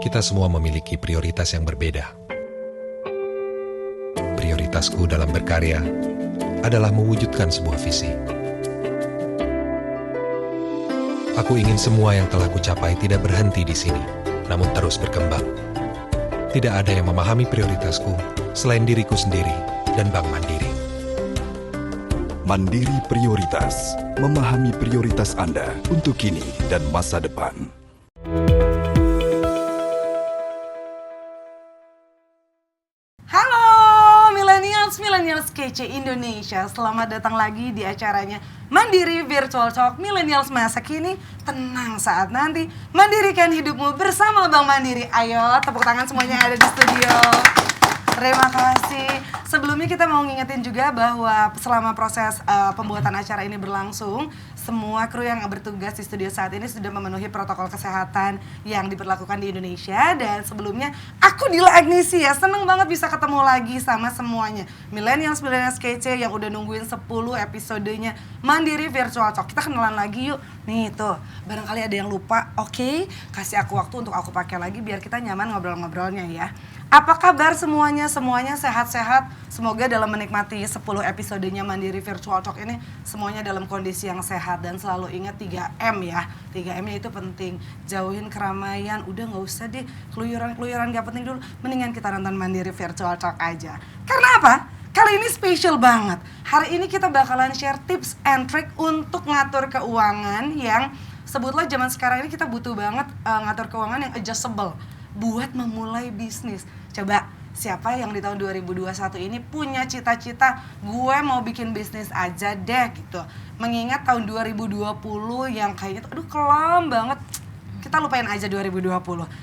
Kita semua memiliki prioritas yang berbeda. Prioritasku dalam berkarya adalah mewujudkan sebuah visi. Aku ingin semua yang telah kucapai tidak berhenti di sini, namun terus berkembang. Tidak ada yang memahami prioritasku selain diriku sendiri dan Bank Mandiri. Mandiri Prioritas, memahami prioritas Anda untuk kini dan masa depan. Millennials kece Indonesia, selamat datang lagi di acaranya Mandiri Virtual Talk Millennials masa kini, tenang saat nanti, mandirikan hidupmu bersama Bank Mandiri. Ayo tepuk tangan semuanya yang ada di studio. Terima kasih. Sebelumnya kita mau ngingetin juga bahwa selama proses pembuatan acara ini berlangsung, semua kru yang bertugas di studio saat ini sudah memenuhi protokol kesehatan yang diberlakukan di Indonesia. Dan sebelumnya aku Dila Agnisia, seneng banget bisa ketemu lagi sama semuanya Millennials kece yang udah nungguin 10 episodenya Mandiri Virtual Talk. Kita kenalan lagi yuk. Nih tuh, barangkali ada yang lupa, oke, kasih aku waktu untuk aku pakai lagi biar kita nyaman ngobrol-ngobrolnya ya. Apa kabar semuanya? Semuanya sehat-sehat. Semoga dalam menikmati 10 episodenya Mandiri Virtual Talk ini semuanya dalam kondisi yang sehat dan selalu ingat 3M ya. 3M-nya itu penting. Jauhin keramaian, udah gak usah deh keluyuran-keluyuran gak penting dulu. Mendingan kita nonton Mandiri Virtual Talk aja. Karena apa? Kali ini spesial banget. Hari ini kita bakalan share tips and trick untuk ngatur keuangan yang sebutlah zaman sekarang ini kita butuh banget ngatur keuangan yang adjustable buat memulai bisnis. Coba, siapa yang di tahun 2021 ini punya cita-cita gue mau bikin bisnis aja deh gitu. Mengingat tahun 2020 yang kayaknya aduh kelam banget. Kita lupain aja 2020.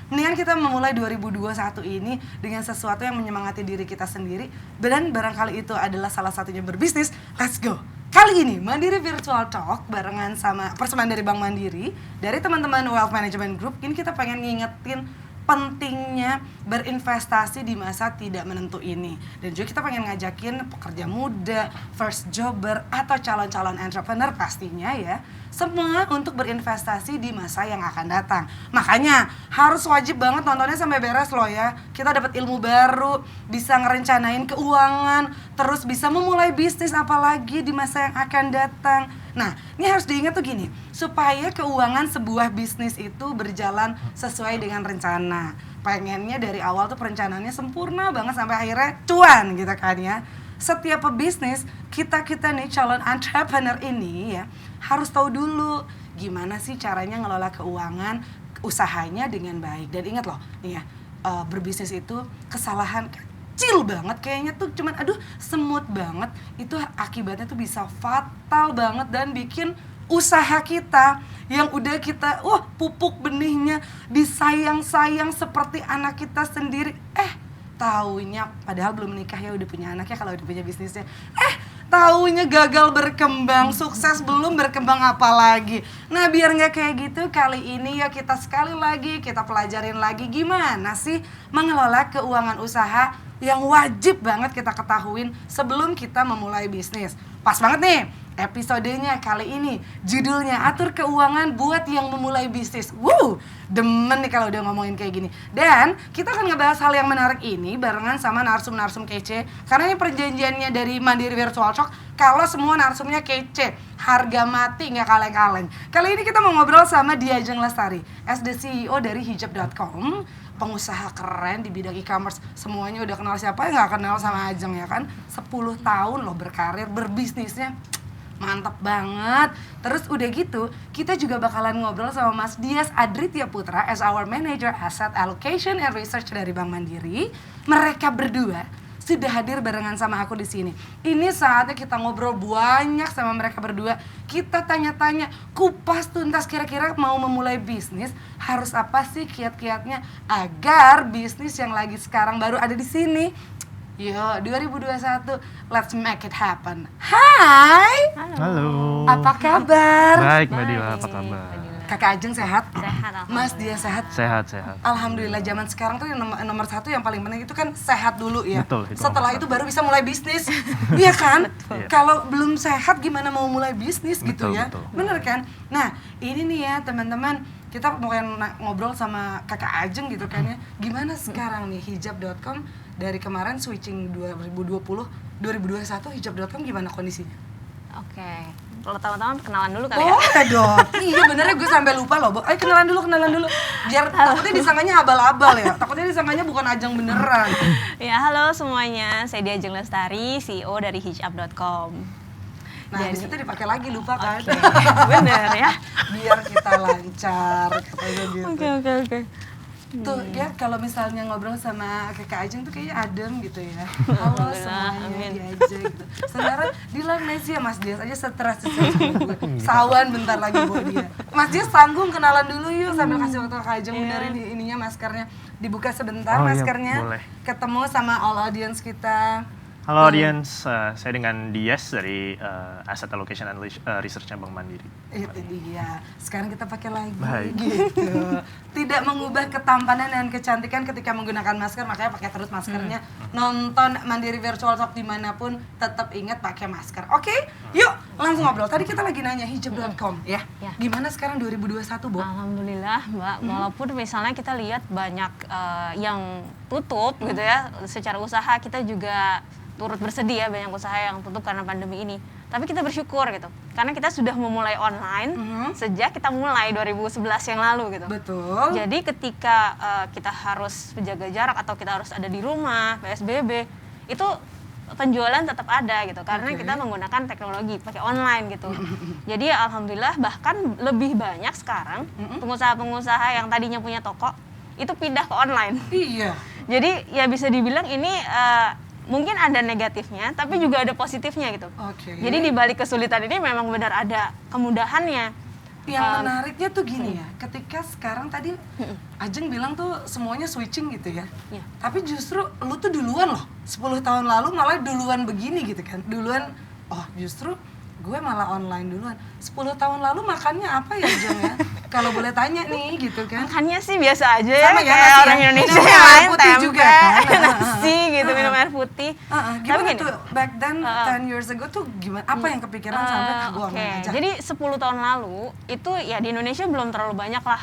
Mendingan kita memulai 2021 ini dengan sesuatu yang menyemangati diri kita sendiri. Dan barangkali itu adalah salah satunya berbisnis. Let's go! Kali ini Mandiri Virtual Talk barengan sama persembahan dari Bank Mandiri, dari teman-teman Wealth Management Group. Ini kita pengen ngingetin pentingnya berinvestasi di masa tidak menentu ini. Dan juga kita pengen ngajakin pekerja muda, first jobber, atau calon-calon entrepreneur pastinya ya, semua untuk berinvestasi di masa yang akan datang. Makanya harus wajib banget nontonnya sampai beres loh ya. Kita dapat ilmu baru, bisa ngerencanain keuangan, terus bisa memulai bisnis apalagi di masa yang akan datang. Nah, ini harus diingat tuh gini, supaya keuangan sebuah bisnis itu berjalan sesuai dengan rencana. Pengennya dari awal tuh perencanaannya sempurna banget sampai akhirnya cuan gitu kan ya. Setiap pebisnis, kita nih calon entrepreneur ini ya harus tahu dulu gimana sih caranya ngelola keuangan usahanya dengan baik. Dan ingat loh nih ya, berbisnis itu kesalahan kecil banget kayaknya tuh cuman semut banget, itu akibatnya tuh bisa fatal banget dan bikin usaha kita yang udah kita pupuk benihnya, disayang-sayang seperti anak kita sendiri, taunya padahal belum menikah ya udah punya anak ya kalau udah punya bisnisnya, taunya gagal berkembang, sukses belum berkembang apalagi. Nah biar nggak kayak gitu, kali ini ya kita sekali lagi kita pelajarin lagi gimana sih mengelola keuangan usaha yang wajib banget kita ketahuin sebelum kita memulai bisnis. Pas banget nih episodenya kali ini, judulnya Atur Keuangan Buat Yang Memulai Bisnis. Demen nih kalau udah ngomongin kayak gini. Dan kita akan ngebahas hal yang menarik ini barengan sama narsum-narsum kece. Karena ini perjanjiannya dari Mandiri Virtual Talk, kalau semua narsumnya kece, harga mati nggak kaleng-kaleng. Kali ini kita mau ngobrol sama Diajeng Lestari, SD CEO dari hijab.com, pengusaha keren di bidang e-commerce. Semuanya udah kenal, siapa yang nggak kenal sama Ajeng ya kan? 10 tahun loh berkarir, berbisnisnya mantap banget. Terus udah gitu, kita juga bakalan ngobrol sama Mas Dias Adritya Putra as our Manager Asset Allocation and Research dari Bank Mandiri. Mereka berdua sudah hadir barengan sama aku di sini. Ini saatnya kita ngobrol banyak sama mereka berdua. Kita tanya-tanya, kupas tuntas kira-kira mau memulai bisnis harus apa sih kiat-kiatnya agar bisnis yang lagi sekarang baru ada di sini. Yo, 2021, let's make it happen. Hai. Halo. Apa kabar? Baik, Mbak Dila, apa kabar? Kakak Ajeng sehat? Sehat, Mas dia sehat? Sehat. Alhamdulillah, zaman sekarang tuh yang nomor satu yang paling penting itu kan sehat dulu ya. Betul, itu setelah nomor itu baru bisa mulai bisnis. Iya kan? Betul. Kalau belum sehat gimana mau mulai bisnis gitu Betul, ya? betul. Bener kan? Nah, ini nih ya teman-teman, kita mau ngobrol sama Kakak Ajeng gitu kan ya. Gimana sekarang nih hijab.com dari kemarin switching 2020, 2021 hijab.com gimana kondisinya? Oke, kalau teman-teman kenalan dulu kali ya. Oh dong, iya benernya gue sampai lupa loh. Ayo kenalan dulu. Biar takutnya disangkanya abal-abal ya. Takutnya disangkanya bukan Ajeng beneran. Ya, halo semuanya. Saya Dia Ajeng Lestari, CEO dari hijab.com. Nah, habis itu dipakai lagi, lupa kan? Oke, bener ya. Biar kita lancar, katanya gitu. Oke. Tuh ya, kalau misalnya ngobrol sama Kakak Ajeng tuh kayaknya adem gitu ya. Halo Alhamdulillah, semuanya, amin. dia aja gitu. Sementara di Malaysia Mas Dias aja stres gue. Sawan bentar lagi buat dia. Mas Dias tanggung kenalan dulu yuk sambil kasih waktu Kakak Ajeng benerin ininya maskernya. Dibuka sebentar Oh, iya, maskernya. boleh. Ketemu sama all audience kita. Halo audience, saya dengan Dias dari Asset Allocation and Research Bank Mandiri. Itu dia. Sekarang kita pakai lagi Baik. gitu. Tidak mengubah ketampanan dan kecantikan ketika menggunakan masker, makanya pakai terus maskernya. Nonton Mandiri Virtual Talk dimanapun, tetap ingat pakai masker. Oke, yuk langsung ngobrol. Tadi kita lagi nanya hijab.com ya. Ya. Gimana sekarang 2021, Bo? Alhamdulillah Mbak, walaupun misalnya kita lihat banyak yang tutup gitu ya, secara usaha kita juga turut bersedih ya banyak usaha yang tutup karena pandemi ini. Tapi kita bersyukur gitu, karena kita sudah memulai online sejak kita mulai 2011 yang lalu gitu. Betul. Jadi ketika kita harus menjaga jarak atau kita harus ada di rumah, PSBB, itu penjualan tetap ada gitu, karena kita menggunakan teknologi, pakai online gitu. Jadi alhamdulillah bahkan lebih banyak sekarang pengusaha-pengusaha yang tadinya punya toko, itu pindah ke online. Iya. Jadi ya bisa dibilang ini mungkin ada negatifnya, tapi juga ada positifnya gitu. Oke. Jadi di balik kesulitan ini memang benar ada kemudahannya. Yang menariknya tuh gini ya, ketika sekarang tadi Ajeng bilang tuh semuanya switching gitu ya. Iya. Tapi justru lu tuh duluan loh, 10 tahun lalu malah duluan begini gitu kan. Duluan, oh justru gue malah online duluan. 10 tahun lalu makannya apa ya Jeng ya? Kalau boleh tanya nih gitu kan. Makannya sih biasa aja ya, Sama ya, kayak nasi orang ya? Indonesia Minum yang air lain, putih tempe, juga kan? nasi gitu, minum air putih. Tapi Gimana gini, tuh, back then 10 years ago tuh gimana? Apa yang kepikiran sampai gue oke, online aja? jadi 10 tahun lalu itu ya di Indonesia belum terlalu banyak lah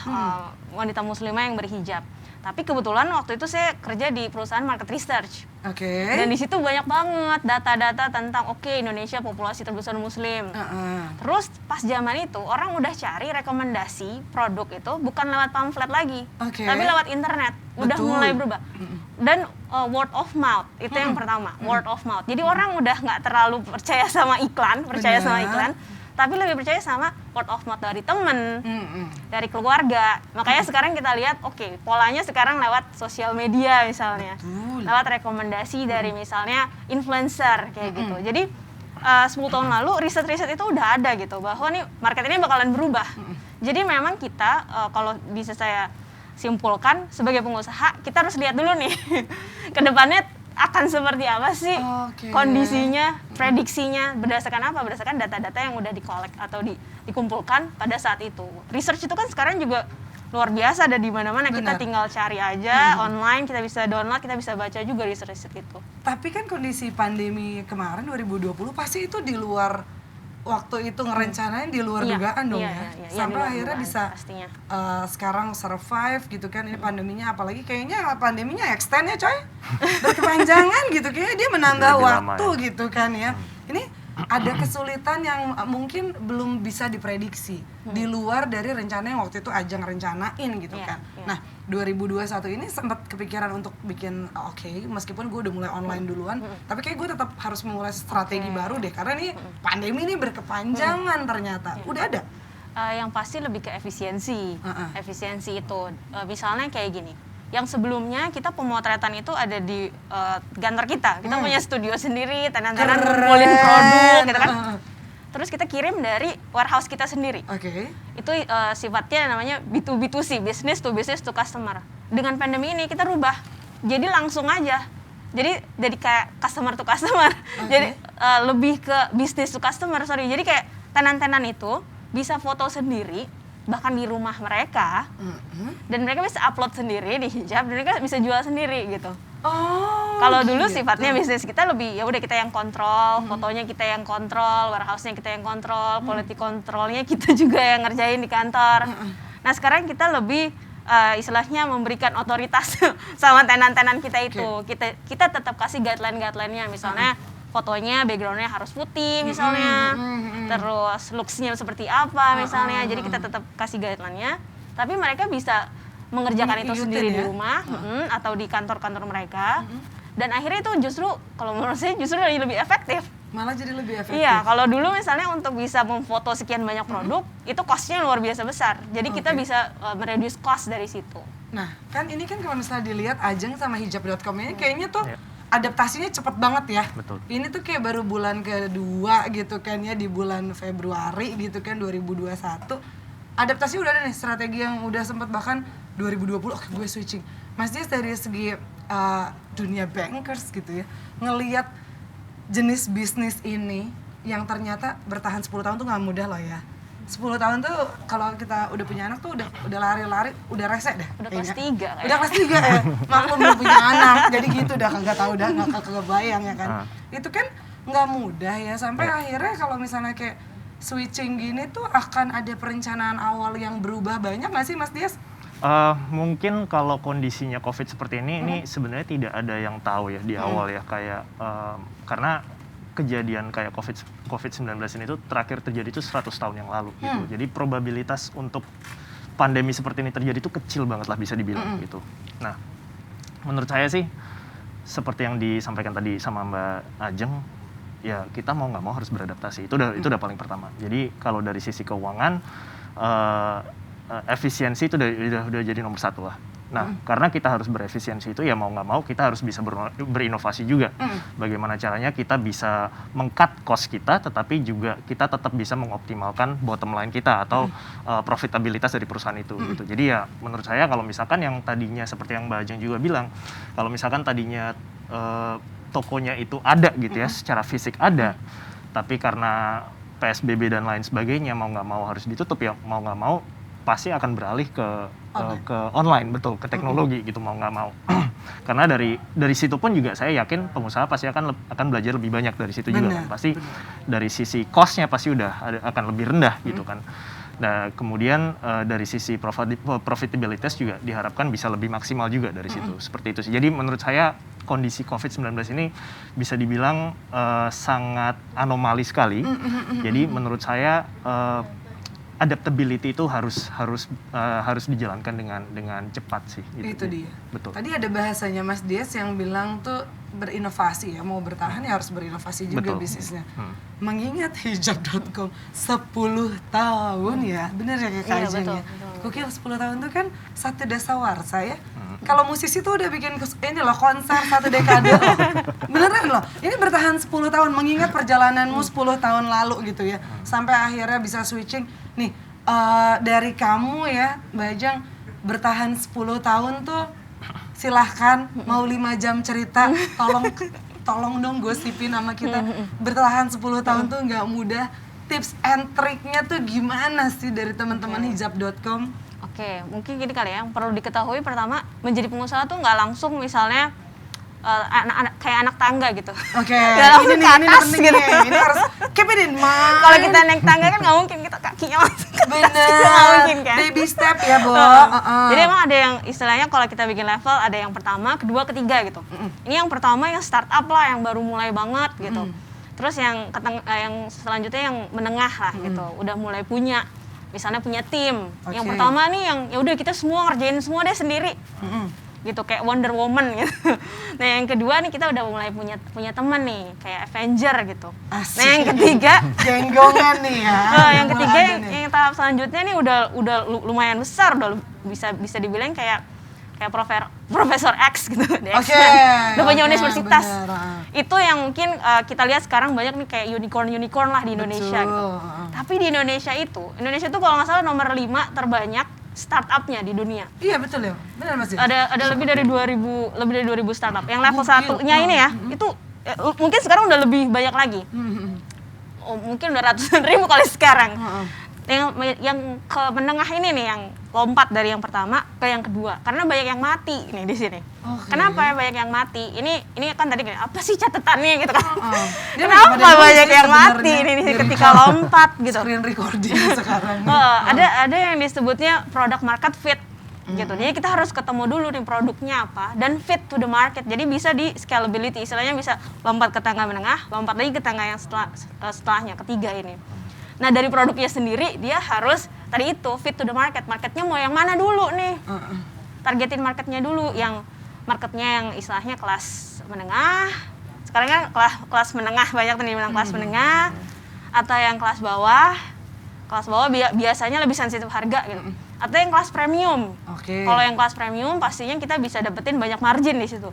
wanita muslimah yang berhijab. Tapi kebetulan waktu itu saya kerja di perusahaan market research. Oke. Dan di situ banyak banget data-data tentang Indonesia populasi terbesar muslim. Terus pas zaman itu orang udah cari rekomendasi produk itu bukan lewat pamflet lagi, Oke. tapi lewat internet. Udah Betul. mulai berubah. Dan word of mouth itu yang pertama, word of mouth. Jadi orang udah nggak terlalu percaya sama iklan, tapi lebih percaya sama word of mouth dari temen, dari keluarga. Makanya sekarang kita lihat, polanya sekarang lewat sosial media misalnya, lewat rekomendasi dari misalnya influencer kayak gitu. Jadi 10 tahun lalu riset-riset itu udah ada gitu, bahwa nih market ini bakalan berubah. Jadi memang kita, kalau bisa saya simpulkan sebagai pengusaha, kita harus lihat dulu nih ke depannya akan seperti apa sih kondisinya, prediksinya, berdasarkan apa? Berdasarkan data-data yang udah dikolek atau dikumpulkan pada saat itu. Research itu kan sekarang juga luar biasa, ada di mana-mana. Kita tinggal cari aja online, kita bisa download, kita bisa baca juga research itu. Tapi kan kondisi pandemi kemarin 2020 pasti itu di luar waktu itu ngerencanain, di luar dugaan dong ya. Sampai akhirnya dugaan, bisa pastinya. Sekarang survive gitu kan. Ini pandeminya, apalagi kayaknya pandeminya extend ya coy, berkepanjangan gitu, kayaknya dia menambah Lebih waktu lama ya. gitu kan ya. Ini ada kesulitan yang mungkin belum bisa diprediksi di luar dari rencana yang waktu itu Ajeng rencanain gitu kan. Nah 2021 ini sempat kepikiran untuk bikin meskipun gue udah mulai online duluan, tapi kayak gue tetap harus memulai strategi baru deh, karena nih pandemi ini berkepanjangan ternyata. Udah ada? Yang pasti lebih ke efisiensi. Efisiensi itu misalnya kayak gini. Yang sebelumnya kita pemotretan itu ada di kantor kita. Kita punya studio sendiri, tenan-tenan ngumpulin produk gitu kan. Terus kita kirim dari warehouse kita sendiri. Itu sifatnya namanya B2B2C, business to customer. Dengan pandemi ini kita rubah. Jadi langsung aja. Jadi kayak customer to customer. Jadi lebih ke business to customer, Jadi kayak tenan-tenan itu bisa foto sendiri, bahkan di rumah mereka, dan mereka bisa upload sendiri di hijab, dan mereka bisa jual sendiri gitu. Kalau dulu sifatnya bisnis kita lebih ya udah kita yang kontrol, fotonya kita yang kontrol, warehouse-nya kita yang kontrol, quality control-nya kita juga yang ngerjain di kantor. Nah sekarang kita lebih istilahnya memberikan otoritas sama tenan-tenan kita itu. Kita tetap kasih guideline-nya, misalnya fotonya backgroundnya harus putih misalnya, terus looks-nya seperti apa misalnya. Jadi kita tetap kasih guideline-nya, tapi mereka bisa mengerjakan itu sendiri di rumah atau di kantor-kantor mereka. Dan akhirnya itu justru kalau menurut saya justru lebih efektif. Malah jadi lebih efektif. Iya, kalau dulu misalnya untuk bisa memfoto sekian banyak produk, itu cost-nya luar biasa besar. Jadi kita bisa mereduce cost dari situ. Nah, kan ini kan kalau misalnya dilihat Ajeng sama hijab.com ini kayaknya tuh adaptasinya cepet banget ya. Betul. Ini tuh kayak baru bulan kedua gitu kan ya, di bulan Februari gitu kan 2021. Adaptasi udah ada nih, strategi yang udah sempat bahkan 2020, oke gue switching. Mas Dias dari segi dunia bankers gitu ya, ngelihat jenis bisnis ini yang ternyata bertahan 10 tahun tuh nggak mudah loh ya. 10 tahun tuh kalau kita udah punya anak tuh udah lari-lari, udah rese deh. Udah kelas 3 kayaknya. Udah kelas 3 ya. Maklum belum punya anak. Jadi gitu dah kagak tahu dah, nggak kebayang ya kan. Itu kan nggak mudah ya, sampai akhirnya kalau misalnya kayak switching gini tuh akan ada perencanaan awal yang berubah banyak nggak sih Mas Dias? Mungkin kalau kondisinya COVID seperti ini sebenarnya tidak ada yang tahu ya di awal ya, kayak karena kejadian kayak COVID-19 ini tuh terakhir terjadi itu 100 tahun yang lalu gitu. Jadi probabilitas untuk pandemi seperti ini terjadi itu kecil banget lah bisa dibilang gitu. Nah, menurut saya sih seperti yang disampaikan tadi sama Mbak Ajeng, ya kita mau nggak mau harus beradaptasi. Itu udah paling pertama. Jadi kalau dari sisi keuangan, efisiensi itu udah jadi nomor satu lah. Nah, karena kita harus berefisiensi itu ya mau nggak mau kita harus bisa berinovasi juga. Bagaimana caranya kita bisa meng-cut cost kita, tetapi juga kita tetap bisa mengoptimalkan bottom line kita atau profitabilitas dari perusahaan itu. Gitu. Jadi ya menurut saya kalau misalkan yang tadinya seperti yang Mbak Ajeng juga bilang, kalau misalkan tadinya tokonya itu ada gitu ya, secara fisik ada, tapi karena PSBB dan lain sebagainya mau nggak mau harus ditutup ya, mau nggak mau pasti akan beralih ke online, betul, ke teknologi gitu mau nggak mau. Karena dari situ pun juga saya yakin pengusaha pasti akan belajar lebih banyak dari situ juga kan. Pasti dari sisi cost-nya pasti akan lebih rendah gitu kan. Nah, kemudian dari sisi profitabilitas juga diharapkan bisa lebih maksimal juga dari situ. Seperti itu sih. Jadi menurut saya kondisi COVID-19 ini bisa dibilang sangat anomali sekali. Jadi menurut saya adaptability itu harus dijalankan dengan cepat sih. Gitu. Itu dia. Betul. Tadi ada bahasanya Mas Dias yang bilang tuh berinovasi ya, mau bertahan ya harus berinovasi juga bisnisnya. Mengingat hijab.com 10 tahun ya, bener ya kayak Ajeng ya. Gokil 10 tahun tuh kan satu dasawarsa ya. Kalau musisi tuh udah bikin ini loh konser satu dekade loh. Beneran loh. Ini bertahan 10 tahun mengingat perjalananmu 10 tahun lalu gitu ya. Sampai akhirnya bisa switching. Nih, dari kamu ya, Mbak Ajeng bertahan 10 tahun tuh silahkan mau 5 jam cerita, tolong dong gosipin sama kita. Bertahan 10 tahun tuh nggak mudah. Tips and triknya tuh gimana sih dari teman-teman hijab.com? Oke, mungkin gini kali ya, yang perlu diketahui pertama, menjadi pengusaha tuh nggak langsung misalnya kayak anak tangga gitu. Oke, ini penting gitu. Ini harus keep it in mind. Kalau kita naik tangga kan nggak mungkin kita kakinya langsung ke atas. Nggak mungkin kan. Baby step ya, Bo. Jadi emang ada yang istilahnya kalau kita bikin level, ada yang pertama, kedua, ketiga gitu. Ini yang pertama yang startup lah, yang baru mulai banget gitu. Terus yang selanjutnya yang menengah lah gitu, udah mulai punya. Misalnya punya tim. Yang pertama nih yang ya udah kita semua ngerjain semua deh sendiri. Gitu kayak Wonder Woman gitu. Nah, yang kedua nih kita udah mulai punya teman nih kayak Avenger gitu. Asik. Nah, yang ketiga genggongan nih ya. Yang ketiga yang tahap selanjutnya nih udah lumayan besar, udah bisa dibilang kayak Profesor X gitu di X-Men. Udah punya universitas. Bener. Itu yang mungkin kita lihat sekarang banyak nih kayak unicorn lah di Indonesia gitu. Tapi di Indonesia itu kalau nggak salah nomor 5 terbanyak startupnya di dunia. Iya betul ya, benar Mas. Ada lebih dari 2000 startup. Yang level satunya ini ya, itu mungkin sekarang udah lebih banyak lagi. Mungkin udah ratusan ribu kali sekarang. Yang ke menengah ini nih yang lompat dari yang pertama ke yang kedua karena banyak yang mati nih di sini. Kenapa ya banyak yang mati? Ini kan tadi gini, apa sih catatannya gitu kan? Kenapa banyak yang mati ini ketika lompat gitu? Screen recording sekarang. Ada yang disebutnya product market fit gitu. Jadi kita harus ketemu dulu nih produknya apa dan fit to the market. Jadi bisa di scalability, istilahnya bisa lompat ke tangga menengah, lompat lagi ke tangga yang setelahnya, ketiga ini. Nah dari produknya sendiri dia harus tadi itu fit to the market. Marketnya mau yang mana dulu nih? Targetin marketnya dulu, yang marketnya yang istilahnya kelas menengah. Sekarang kan kelas menengah banyak nih bilang kelas menengah atau yang kelas bawah. Kelas bawah biasanya lebih sensitif harga gitu. Atau yang kelas premium. Kalau yang kelas premium pastinya kita bisa dapetin banyak margin di situ.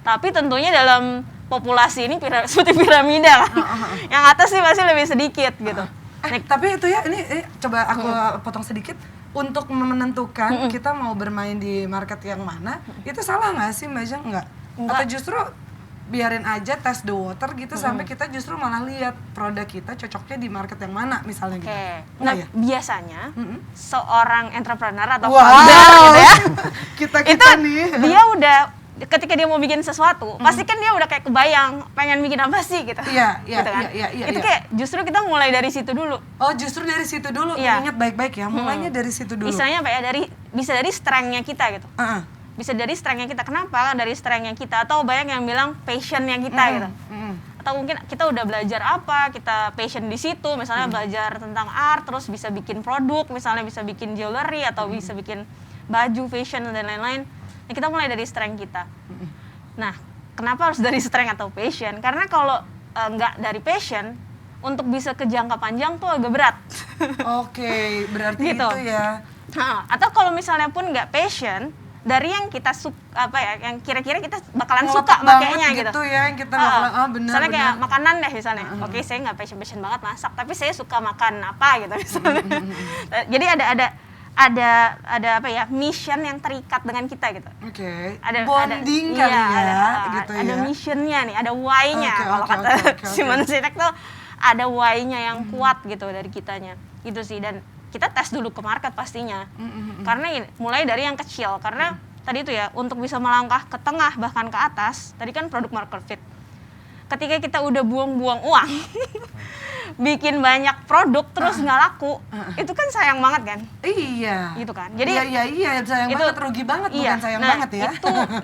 Tapi tentunya dalam populasi ini seperti piramida kan. Yang atas sih pasti lebih sedikit gitu. Tapi itu ya, ini coba aku potong sedikit. Untuk menentukan kita mau bermain di market yang mana, itu salah nggak sih Mbak Jang? Enggak. Atau justru biarin aja test the water gitu sampai kita justru malah lihat produk kita cocoknya di market yang mana misalnya gitu. Nah biasanya seorang entrepreneur atau founder gitu ya, kita itu nih. Dia udah ketika dia mau bikin sesuatu, pasti kan dia udah kayak kebayang pengen bikin apa sih gitu. Iya, gitu kan? Itu kayak justru kita mulai dari situ dulu. Oh, justru dari situ dulu. Ingat baik-baik ya, mulainya dari situ dulu. Misalnya apa ya, bisa dari strength-nya kita gitu. Bisa dari strength-nya kita. Kenapa? Dari strength-nya kita. Atau banyak yang bilang passion-nya kita gitu. Atau mungkin kita udah belajar apa, kita passion di situ. Misalnya belajar tentang art, terus bisa bikin produk, misalnya bisa bikin jewelry, atau bisa bikin baju, fashion, dan lain-lain. Ya, kita mulai dari strength kita. Nah, kenapa harus dari strength atau passion? Karena kalau nggak dari passion, untuk bisa ke jangka panjang tuh agak berat. Oke, berarti gitu. Itu ya. Atau kalau misalnya pun nggak passion, dari yang kita yang kira-kira kita bakalan suka makainya gitu. Ya, yang kita bakalan, benar. Misalnya kayak makanan deh misalnya. Oke, saya nggak passion banget masak, tapi saya suka makan apa gitu misalnya. Jadi ada apa ya, mission yang terikat dengan kita gitu. Ada bonding kali gitu ya. Ada missionnya nih, ada why-nya. Kalau kata Simon Sinek tuh ada why-nya yang kuat gitu dari kitanya. Gitu sih, dan kita tes dulu ke market pastinya. Karena mulai dari yang kecil, karena tadi itu ya, untuk bisa melangkah ke tengah bahkan ke atas, tadi kan product market fit. Ketika kita udah buang-buang uang, bikin banyak produk terus nggak laku, itu kan sayang banget kan? Iya. Gitu kan. Jadi iya sayang banget, rugi banget, bukan sayang banget ya.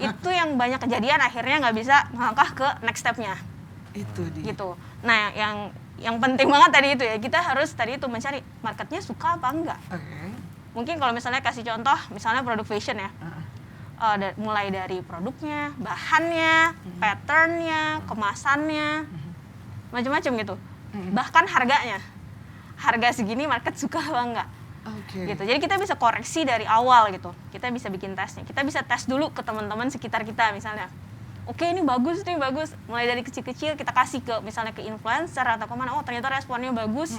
Itu yang banyak kejadian akhirnya nggak bisa melangkah ke next step-nya. Itu dia. Gitu. Nah, yang penting banget tadi itu ya, kita harus tadi itu mencari marketnya suka apa enggak. Mungkin kalau misalnya kasih contoh, misalnya produk fashion ya. Mulai dari produknya, bahannya, patternnya, kemasannya, macam-macam gitu. Bahkan harganya, harga segini market suka apa enggak. Gitu. Jadi kita bisa koreksi dari awal gitu. Kita bisa bikin tesnya. Kita bisa tes dulu ke teman-teman sekitar kita misalnya. Oke, ini bagus nih, bagus. Mulai dari kecil-kecil kita kasih ke misalnya ke influencer atau kemana. Oh ternyata responnya bagus.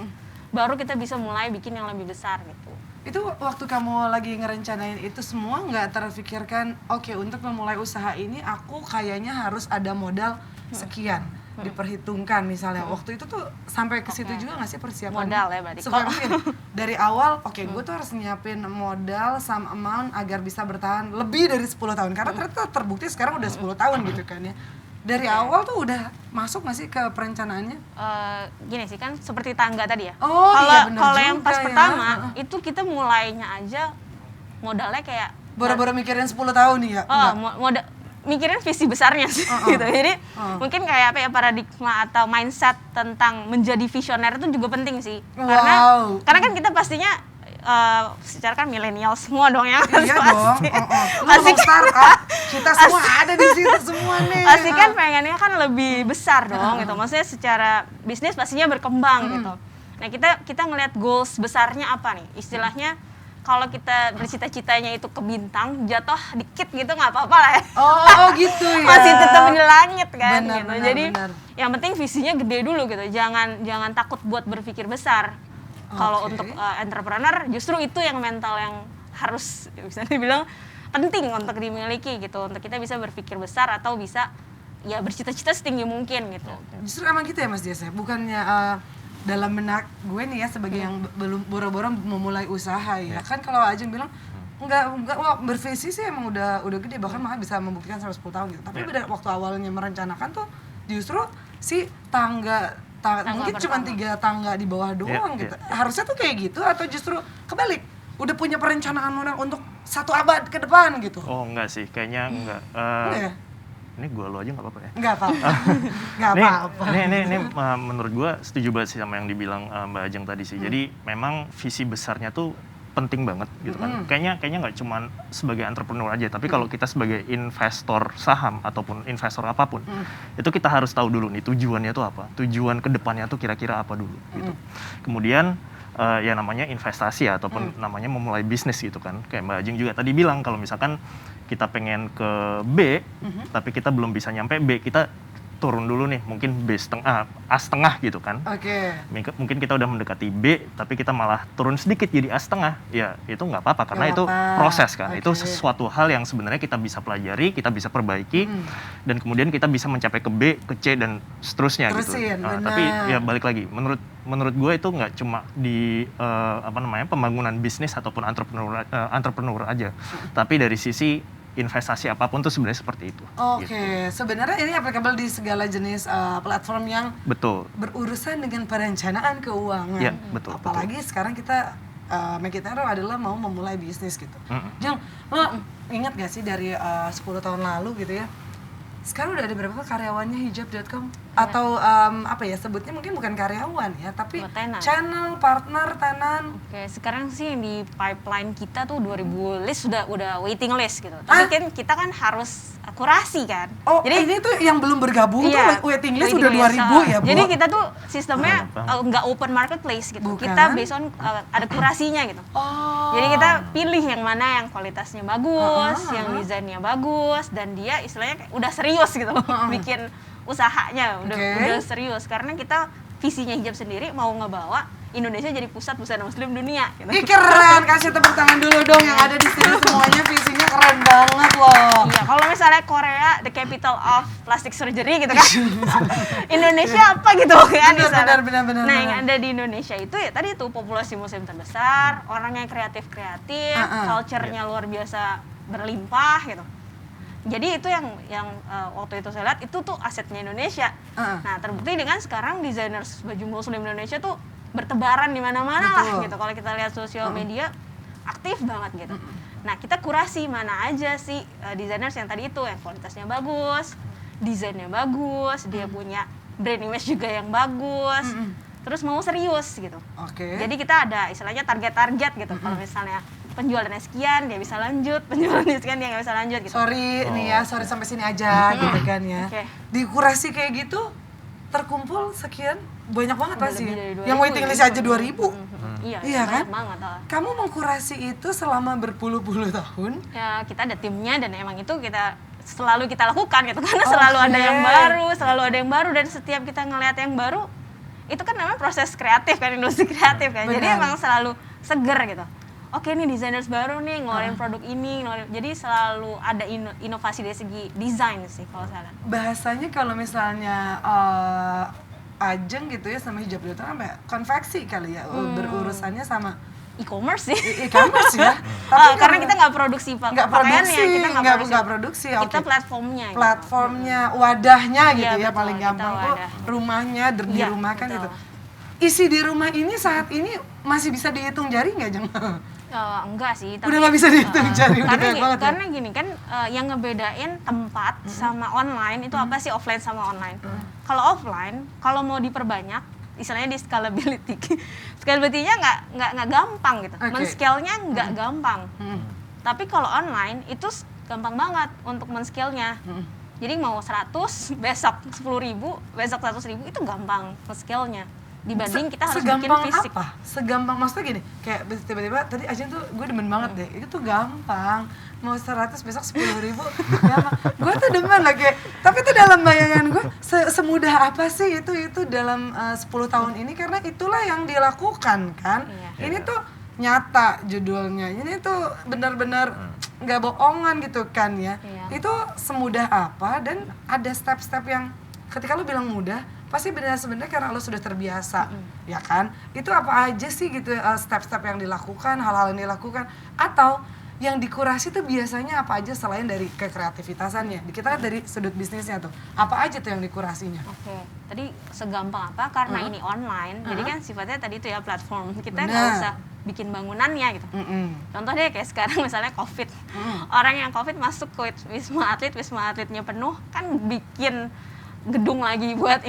Baru kita bisa mulai bikin yang lebih besar gitu. Itu waktu kamu lagi ngerencanain itu semua nggak terfikirkan, oke, untuk memulai usaha ini aku kayaknya harus ada modal sekian. Diperhitungkan misalnya. Waktu itu tuh sampai ke situ juga nggak sih persiapan? Modal ya berarti. Supaya mungkin dari awal, gue tuh harus nyiapin modal some amount agar bisa bertahan lebih dari 10 tahun. Karena ternyata terbukti sekarang udah 10 tahun gitu kan ya. Dari awal tuh udah masuk nggak sih ke perencanaannya? Gini sih kan seperti tangga tadi ya. Kalau yang pas pertama itu kita mulainya aja modalnya kayak boro-boro mikirin 10 tahun nih ya. Mikirin visi besarnya sih gitu. Jadi mungkin kayak apa ya, paradigma atau mindset tentang menjadi visioner itu juga penting sih. Karena kan kita pastinya secara kan milenial semua dong ya. Iya dong. Pasti startup, kita semua ada di situ semua nih. Pasti kan pengennya kan lebih besar dong gitu. Maksudnya secara bisnis pastinya berkembang gitu. Nah, kita ngelihat goals besarnya apa nih? Istilahnya kalau kita bercita-citanya itu ke bintang, jatuh dikit gitu nggak apa-apa lah ya. Oh gitu ya. Masih tetap di langit kan benar, gitu. Benar, jadi benar. Yang penting visinya gede dulu gitu. Jangan takut buat berpikir besar. Kalau untuk entrepreneur justru itu yang mental yang harus bisa dibilang penting untuk dimiliki gitu. Untuk kita bisa berpikir besar atau bisa ya bercita-cita setinggi mungkin gitu. Justru emang gitu ya Mas Dias ya. Bukannya dalam benak gue nih ya sebagai yang belum boro-boro memulai usaha ya. Kan kalau Ajeng bilang enggak wah, bervisi sih emang udah gede, bahkan malah bisa membuktikan sampai 10 tahun gitu. Tapi pada waktu awalnya merencanakan tuh justru si tangga mungkin cuma 3 tangga di bawah doang gitu. Harusnya tuh kayak gitu atau justru kebalik? Udah punya perencanaan untuk 1 abad ke depan gitu. Oh enggak sih, kayaknya enggak. Enggak ya? Ini gue lo aja nggak apa-apa ya? Nggak apa-apa. Nggak apa-apa. Ini menurut gue setuju banget sih sama yang dibilang Mbak Ajeng tadi sih. Jadi memang visi besarnya tuh penting banget gitu kan. Kayaknya nggak cuma sebagai entrepreneur aja, tapi kalau kita sebagai investor saham ataupun investor apapun, itu kita harus tahu dulu nih tujuannya tuh apa. Tujuan kedepannya tuh kira-kira apa dulu gitu. Kemudian ya namanya investasi ya, ataupun namanya memulai bisnis gitu kan. Kayak Mbak Ajeng juga tadi bilang kalau misalkan kita pengen ke B, tapi kita belum bisa nyampe B, kita turun dulu nih, mungkin A setengah gitu kan. Oke. Mungkin kita udah mendekati B, tapi kita malah turun sedikit jadi A setengah. Ya itu nggak apa-apa, karena itu proses kan. Itu sesuatu hal yang sebenarnya kita bisa pelajari, kita bisa perbaiki, dan kemudian kita bisa mencapai ke B, ke C, dan seterusnya gitu. Tapi ya balik lagi, menurut gue itu nggak cuma di pembangunan bisnis ataupun entrepreneur aja, tapi dari sisi investasi apapun tuh sebenarnya seperti itu. Oke, sebenarnya ini applicable di segala jenis platform yang berurusan dengan perencanaan keuangan. Ya, betul. Apalagi sekarang kita adalah mau memulai bisnis gitu. Jeng, lo ingat gak sih dari 10 tahun lalu gitu ya? Sekarang udah ada berapa karyawannya hijab.com? Atau sebutnya mungkin bukan karyawan ya, tapi channel, partner, tenan. Oke, sekarang sih di pipeline kita tuh 2000 list udah waiting list gitu. Tapi kan kita kan harus kurasi kan. Oh, jadi ini tuh yang belum bergabung tuh waiting list udah 2000 ya, Bu? Jadi kita tuh sistemnya nggak open marketplace gitu. Bukan. Kita based on ada kurasinya gitu. Jadi kita pilih yang mana yang kualitasnya bagus, yang desainnya bagus, dan dia istilahnya udah serius gitu bikin usahanya, udah serius. Karena kita visinya hijab sendiri mau ngebawa Indonesia jadi pusat busana muslim dunia gitu. Ih, keren, kasih tepuk tangan dulu dong yang ada di sini, semuanya visinya keren banget loh. Iya, kalau misalnya Korea the capital of plastic surgery gitu kan. Indonesia apa gitu kan. Benar. Nah, yang ada di Indonesia itu ya tadi itu populasi muslim terbesar, orang yang kreatif, culture-nya luar biasa berlimpah gitu. Jadi itu yang waktu itu saya lihat itu tuh asetnya Indonesia. Nah, terbukti dengan sekarang designers baju muslim Indonesia tuh bertebaran di mana-mana lah gitu. Kalau kita lihat sosial media aktif banget gitu. Nah, kita kurasi mana aja sih designers yang tadi itu yang kualitasnya bagus, desainnya bagus, dia punya brand image juga yang bagus. Terus mau serius gitu. Jadi kita ada istilahnya target-target gitu. Kalau misalnya penjualannya sekian dia bisa lanjut, penjualannya sekian dia nggak bisa lanjut gitu. Sorry sampai sini aja gitu kan ya. Dikurasi kayak gitu terkumpul sekian banyak banget pasti. Yang waiting list aja 2000. Iya kan? Banget. Kamu mengkurasi itu selama berpuluh-puluh tahun? Ya kita ada timnya dan emang itu selalu kita lakukan gitu karena selalu ada yang baru, dan setiap kita ngelihat yang baru itu kan namanya proses kreatif kan, industri kreatif kan. Jadi emang selalu seger gitu. Oke, nih designers baru nih ngeluarin produk ini, jadi selalu ada inovasi dari segi desain sih kalau saya lihat. Bahasanya kalau misalnya Ajeng gitu ya sama hijab itu apa? Konveksi kali ya, berurusannya sama e-commerce sih. E-commerce ya. Karena kita nggak produksi pakaiannya, kita nggak produksi. Kita platformnya. Platformnya, wadahnya gitu ya paling gampang tuh rumahnya, di rumah kan gitu. Isi di rumah ini saat ini masih bisa dihitung jari nggak, Jeng? Enggak sih. Tapi, udah nggak bisa dihitung jari, udah banyak banget. Karena gini kan, yang ngebedain tempat sama online itu apa sih, offline sama online. Kalau offline, kalau mau diperbanyak, istilahnya di scalability. Scalability-nya nggak gampang gitu. Men-scale-nya nggak gampang. Tapi kalau online itu gampang banget untuk men-scale-nya. Jadi mau 100, besok 10.000, besok 100.000 itu gampang men-scale-nya. Dibanding kita harus bikin fisik. Apa? Segampang maksudnya gini, kayak tiba-tiba tadi Ajeng tuh gue demen banget deh, itu tuh gampang. Mau 100 besok 10.000, gampang. Gue tuh demen lah kayak, tapi itu dalam bayangan gue semudah apa sih itu dalam 10 tahun ini, karena itulah yang dilakukan kan. Ini tuh nyata judulnya, ini tuh benar-benar nggak bohongan gitu kan ya. Itu semudah apa, dan ada step-step yang ketika lu bilang mudah, pasti sebenarnya karena lo sudah terbiasa, ya kan? Itu apa aja sih gitu step-step yang dilakukan, hal-hal yang dilakukan, atau yang dikurasi tuh biasanya apa aja selain dari kekreativitasannya? Kita kan dari sudut bisnisnya tuh, apa aja tuh yang dikurasinya? Oke, tadi segampang apa? Karena ini online, jadi kan sifatnya tadi itu ya platform. Kita nggak usah bikin bangunannya gitu. Contoh deh kayak sekarang misalnya COVID. Orang yang COVID masuk ke Wisma Atletnya penuh, kan bikin gedung lagi buat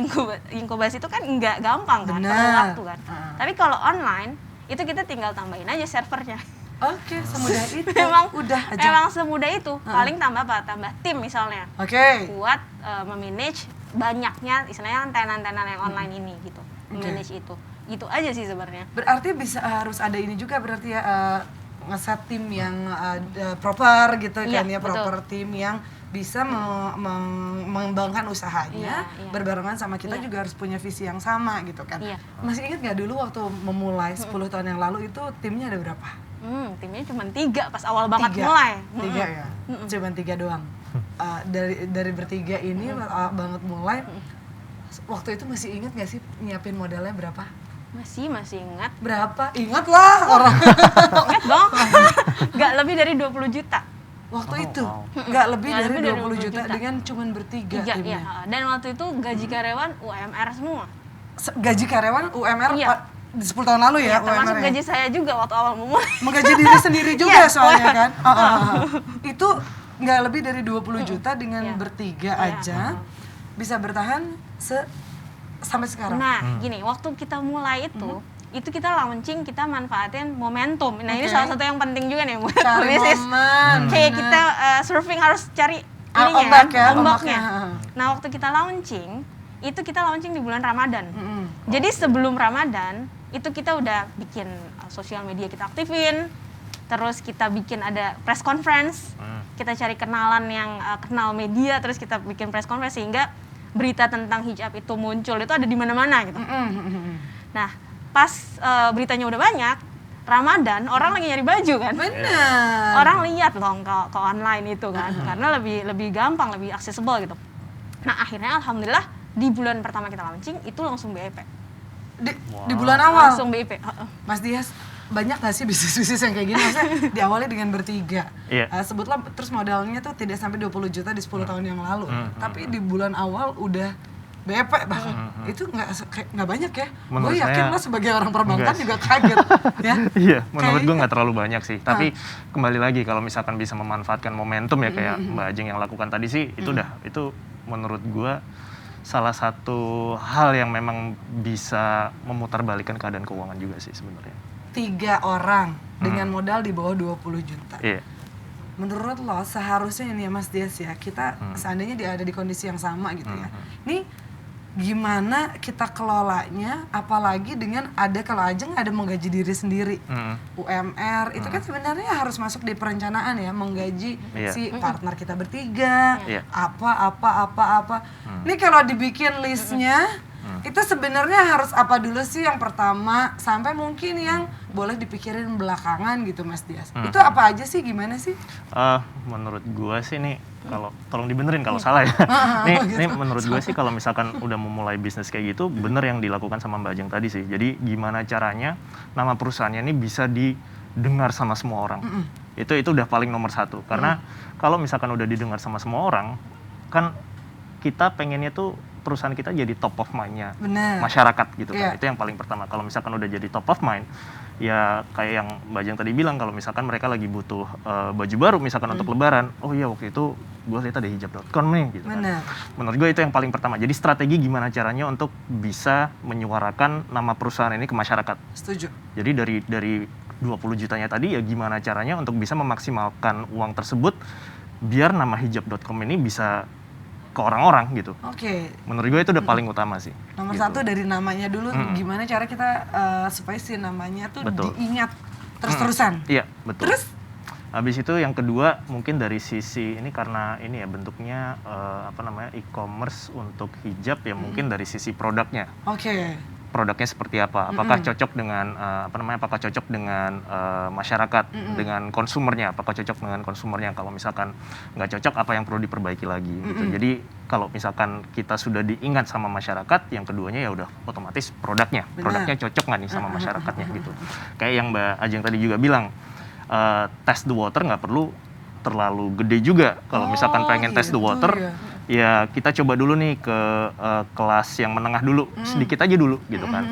inkubasi itu kan nggak gampang kan, perlu waktu kan. Tapi kalau online, itu kita tinggal tambahin aja servernya. Oke, semudah itu. Memang aja. Memang semudah itu. Paling tambah apa? Tambah tim misalnya. Oke. Buat memanage banyaknya istilahnya tenan-tenan yang online ini gitu. Manage itu. Itu aja sih sebenarnya. Berarti harus ada ini juga berarti ya ngeset tim yang proper gitu kan ya, proper tim yang bisa mengembangkan usahanya berbarengan sama kita juga harus punya visi yang sama gitu kan. Masih ingat nggak dulu waktu memulai 10 tahun yang lalu itu timnya ada berapa? Timnya cuma 3 pas awal banget mulai. 3 ya? Cuma 3 doang? Dari bertiga ini banget mulai, waktu itu masih ingat nggak sih nyiapin modalnya berapa? Masih ingat. Berapa? Ingat lah orang. Ingat dong. Nggak lebih dari 20 juta. Waktu itu? Nggak lebih dari 20 juta dengan cuman bertiga timnya? Iya. Dan waktu itu gaji karyawan UMR semua. Gaji karyawan UMR 10 tahun lalu ya, termasuk UMR gaji saya juga waktu awal memulai. Menggaji diri sendiri juga soalnya kan. Itu nggak lebih dari 20 juta dengan bertiga aja bisa bertahan sampai sekarang. Nah, gini, waktu kita mulai itu kita launching, kita manfaatin momentum. Nah, ini salah satu yang penting juga nih buat bisnis. Kayak kita surfing harus cari ombaknya. Nah, waktu kita launching, itu kita launching di bulan Ramadan. Jadi sebelum Ramadan, itu kita udah bikin sosial media kita aktifin, terus kita bikin ada press conference, kita cari kenalan yang kenal media, terus kita bikin press conference sehingga berita tentang hijab itu muncul itu ada di mana-mana gitu. Nah, pas beritanya udah banyak, Ramadan orang lagi nyari baju kan. Benar. Orang lihat loh ke online itu kan, karena lebih gampang, lebih accessible gitu. Nah, akhirnya alhamdulillah di bulan pertama kita launching itu langsung BIP. Di bulan awal? Langsung BIP. Mas Dias, banyak gak sih bisnis-bisnis yang kayak gini? Maksudnya diawali dengan bertiga. Sebutlah terus modalnya tuh tidak sampai 20 juta di 10 tahun yang lalu. Tapi di bulan awal udah BP bahkan. Itu nggak banyak ya? Gue yakin lo sebagai orang perbankan juga kaget. Ya? Iya, menurut gue nggak terlalu banyak sih. Tapi kembali lagi kalau misalkan bisa memanfaatkan momentum ya kayak Mbak Ajeng yang lakukan tadi sih, itu menurut gue salah satu hal yang memang bisa memutarbalikkan keadaan keuangan juga sih sebenarnya. 3 orang dengan modal di bawah 20 juta. Iya. Menurut lo seharusnya ini ya Mas Dias ya, kita seandainya ada di kondisi yang sama gitu ya. Ini gimana kita kelolanya, apalagi dengan kalau Ajeng ada menggaji diri sendiri. UMR itu kan sebenarnya harus masuk di perencanaan ya, menggaji si partner kita bertiga, apa. Ini kalau dibikin listnya, itu sebenarnya harus apa dulu sih yang pertama, sampai mungkin yang boleh dipikirin belakangan gitu Mas Dias. Itu apa aja sih, gimana sih? Menurut gua sih nih, kalau tolong dibenerin kalau salah ya. Nih menurut gue sih kalau misalkan udah memulai bisnis kayak gitu, bener yang dilakukan sama Mbak Ajeng tadi sih. Jadi gimana caranya nama perusahaannya ini bisa didengar sama semua orang. Itu udah paling nomor 1. Karena kalau misalkan udah didengar sama semua orang, kan kita pengennya tuh perusahaan kita jadi top of mind-nya masyarakat gitu kan. Itu yang paling pertama. Kalau misalkan udah jadi top of mind, ya kayak yang Mbak Ajeng tadi bilang, kalau misalkan mereka lagi butuh baju baru misalkan untuk lebaran, oh iya waktu itu gue lihat ada hijab.com nih gitu kan. Menurut gue itu yang paling pertama. Jadi strategi gimana caranya untuk bisa menyuarakan nama perusahaan ini ke masyarakat. Setuju. Jadi dari 20 jutanya tadi ya gimana caranya untuk bisa memaksimalkan uang tersebut biar nama hijab.com ini bisa ke orang-orang gitu. Menurut gue itu udah paling utama sih. Nomor 1 dari namanya dulu, gimana cara kita supaya si namanya tuh diingat terus-terusan. Iya, betul. Terus? Habis itu yang kedua mungkin dari sisi ini karena ini ya bentuknya e-commerce untuk hijab ya mungkin dari sisi produknya. produknya seperti apa, apakah cocok dengan apakah cocok dengan masyarakat, dengan konsumernya, apakah cocok dengan konsumernya. Kalau misalkan nggak cocok, apa yang perlu diperbaiki lagi gitu. Jadi kalau misalkan kita sudah diingat sama masyarakat, yang keduanya ya udah otomatis produknya cocok nggak nih sama masyarakatnya gitu. Kayak yang Mbak Ajeng tadi juga bilang, test the water nggak perlu terlalu gede juga. Kalau misalkan pengen test the water, ya kita coba dulu nih ke kelas yang menengah dulu, sedikit aja dulu gitu kan.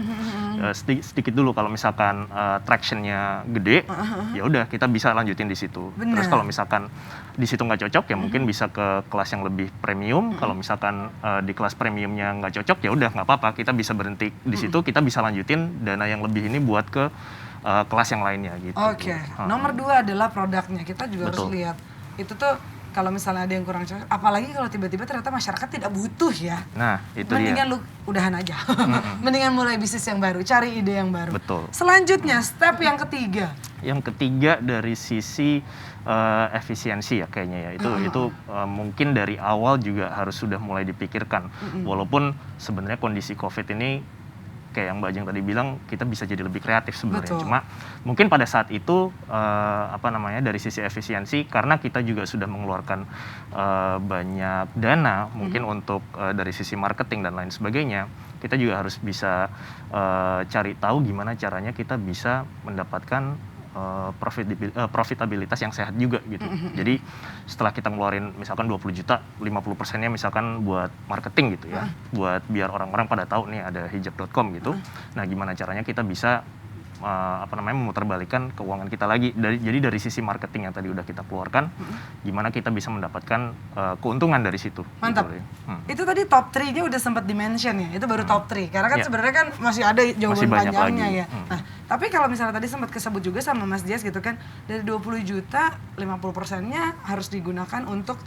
Sedikit dulu, kalau misalkan tractionnya gede, ya udah kita bisa lanjutin di situ. Terus kalau misalkan di situ nggak cocok, ya mungkin bisa ke kelas yang lebih premium. Kalau misalkan di kelas premiumnya nggak cocok, ya udah nggak apa-apa, kita bisa berhenti di situ, kita bisa lanjutin dana yang lebih ini buat ke kelas yang lainnya gitu. Oke. Nomor 2 adalah produknya. Kita juga harus lihat itu tuh. Kalau misalnya ada yang kurang cocok, apalagi kalau tiba-tiba ternyata masyarakat tidak butuh ya. Nah, itu mendingan lu udahan aja. Mendingan mulai bisnis yang baru, cari ide yang baru. Betul. Selanjutnya, step yang ketiga. Yang ketiga dari sisi efisiensi ya kayaknya ya. Itu mungkin dari awal juga harus sudah mulai dipikirkan. Walaupun sebenarnya kondisi Covid ini kayak yang Mbak Ajeng tadi bilang, kita bisa jadi lebih kreatif sebenarnya. Cuma mungkin pada saat itu dari sisi efisiensi, karena kita juga sudah mengeluarkan banyak dana mungkin untuk dari sisi marketing dan lain sebagainya, kita juga harus bisa cari tahu gimana caranya kita bisa mendapatkan profitabilitas yang sehat juga gitu. Jadi setelah kita ngeluarin misalkan 20 juta, 50%-nya misalkan buat marketing gitu ya, buat biar orang-orang pada tahu nih ada hijab.com gitu. Nah, gimana caranya kita bisa memutarbalikkan keuangan kita lagi. Jadi dari sisi marketing yang tadi udah kita keluarkan, gimana kita bisa mendapatkan keuntungan dari situ. Mantap. Gitu. Itu tadi top 3-nya udah sempat di-mention ya. Itu baru top 3. Karena kan sebenarnya kan masih ada jawaban panjangnya ya. Nah, tapi kalau misalnya tadi sempat kesebut juga sama Mas Dias gitu kan, dari 20 juta 50%-nya harus digunakan untuk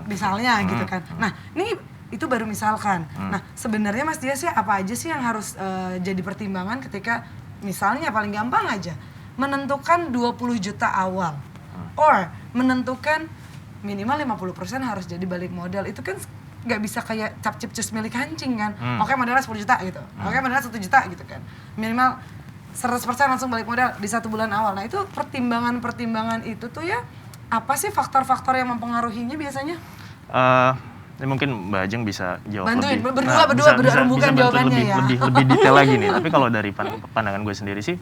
misalnya gitu kan. Nah, ini itu baru misalkan. Nah, sebenarnya Mas Dias ya apa aja sih yang harus jadi pertimbangan ketika misalnya paling gampang aja menentukan 20 juta awal or menentukan minimal 50% harus jadi balik modal. Itu kan nggak bisa kayak cap cip cus milik kancing kan. Oke, modalnya 10 juta gitu. Oke, modalnya 1 juta gitu kan. Minimal 100% langsung balik modal di 1 bulan awal. Nah, itu pertimbangan itu tuh ya apa sih faktor-faktor yang mempengaruhinya biasanya? Ini mungkin Mbak Ajeng bisa jawab bantuin, lebih. berdua rembukan jawabannya ya. Lebih detail lagi nih. Tapi kalau dari pandangan gue sendiri sih,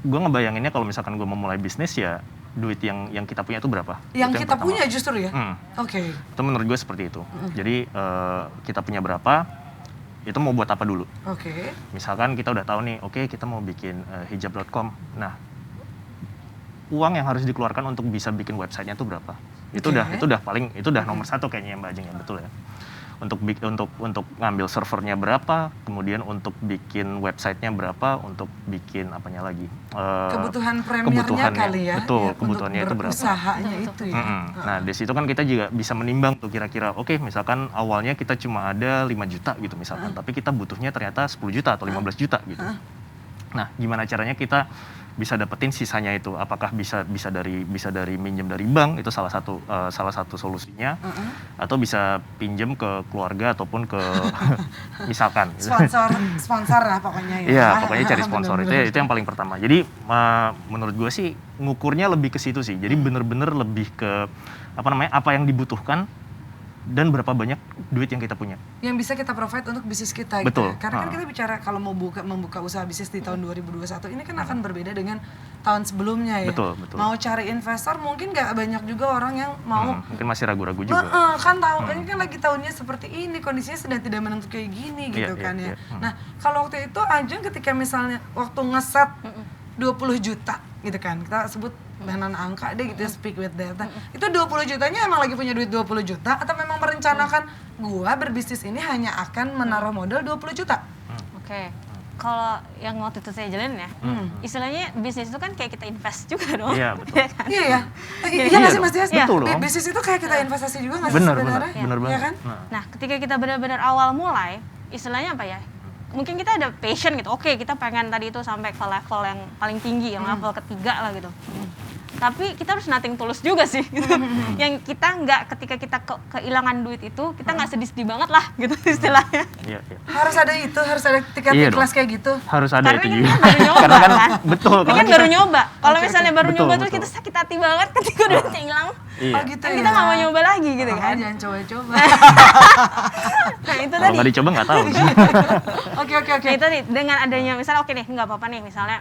gue ngebayanginnya kalau misalkan gue mau mulai bisnis ya, duit yang kita punya itu berapa? Yang kita punya justru ya? Oke. Itu menurut gue seperti itu. Jadi kita punya berapa, itu mau buat apa dulu. Misalkan kita udah tahu nih, oke, kita mau bikin hijab.com. Nah, uang yang harus dikeluarkan untuk bisa bikin websitenya itu berapa? Itu udah nomor 1 kayaknya Mbak Ajeng ya, betul ya. Untuk ngambil servernya berapa, kemudian untuk bikin websitenya berapa, untuk bikin apanya lagi. Kebutuhan premiernya kali ya. Betul, kebutuhannya itu berapa. Usahanya itu ya. Nah, di situ kan kita juga bisa menimbang tuh kira-kira, oke, misalkan awalnya kita cuma ada 5 juta gitu misalkan, tapi kita butuhnya ternyata 10 juta atau 15 juta gitu. Nah, gimana caranya kita bisa dapetin sisanya itu? Apakah bisa dari minjem dari bank, itu salah satu solusinya, atau bisa pinjem ke keluarga ataupun ke misalkan sponsor lah pokoknya ya. Iya, pokoknya cari sponsor. Itu yang paling pertama. Jadi menurut gue sih ngukurnya lebih ke situ sih. Jadi bener-bener lebih ke apa yang dibutuhkan dan berapa banyak duit yang kita punya. Yang bisa kita provide untuk bisnis kita. Betul. Gitu. Karena kan kita bicara kalau mau membuka usaha bisnis di tahun 2021 ini kan akan berbeda dengan tahun sebelumnya ya. Betul. Mau cari investor mungkin nggak banyak juga orang yang mau. Mungkin masih ragu-ragu juga. Kan tahu ini kan lagi tahunnya seperti ini, kondisinya sedang tidak menentu kayak gini gitu kan ya. Nah, kalau waktu itu Ajeng ketika misalnya waktu ngeset 20 juta gitu kan, kita sebut dengan angka deh gitu ya, speak with data. Itu 20 jutanya emang lagi punya duit 20 juta atau memang merencanakan gua berbisnis ini hanya akan menaruh modal 20 juta? Oke. Kalau yang waktu itu saya jalanin ya, istilahnya bisnis itu kan kayak kita invest juga dong. Iya, betul. Iya ya. Iya nggak sih Mas Dias? Betul dong. Bisnis itu kayak kita investasi juga nggak sih sebenarnya? Bener banget. Iya kan? Nah, ketika kita benar-benar awal mulai, istilahnya apa ya? Mungkin kita ada passion gitu. Oke, kita pengen tadi itu sampai ke level yang paling tinggi, yang level ketiga lah gitu. Tapi kita harus nothing tulus juga sih. Yang kita nggak ketika kita kehilangan duit itu kita nggak sedih-sedih banget lah gitu istilahnya. Iya, iya. Harus ada tiket Iya ikhlas dong. kayak gitu. Harus ada Karena itu ini juga. kan baru nyoba Karena kan kan. betul. Ini karena kan kita- baru nyoba. Kalau Oke, misalnya oke. baru Betul, nyoba terus betul. kita sakit hati banget ketika duitnya hilang. Iya. Oh gitu Kan ya. kita nggak mau nyoba lagi gitu kan. Jangan coba-coba. Nah itu Kalau tadi. nggak dicoba nggak tahu. Oke. Nah itu nih dengan adanya misalnya oke nih nggak apa-apa nih misalnya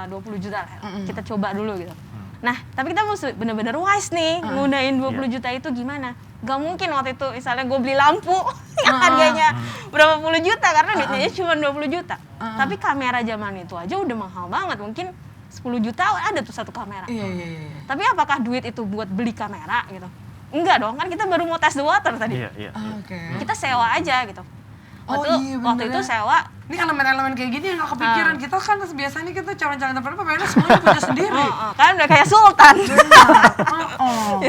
20 juta lah, kita coba dulu gitu. Nah tapi kita mesti bener-bener wise nih ngunain 20 Iya. juta itu gimana? Gak mungkin waktu itu misalnya gue beli lampu yang harganya berapa puluh juta karena duitnya cuma 20 juta. Tapi kamera zaman itu aja udah mahal banget, mungkin 10 juta ada tuh satu kamera. Iya. Tapi apakah duit itu buat beli kamera gitu? Enggak dong, kan kita baru mau test the water tadi. Iya. Oke. Kita sewa aja gitu. Oh iya, Waktu bener itu ya. sewa Ini elemen-elemen kayak gini yang gak kepikiran. Kita kan biasanya kita calon-calon entrepreneur pengennya semuanya punya sendiri. kan udah kayak sultan.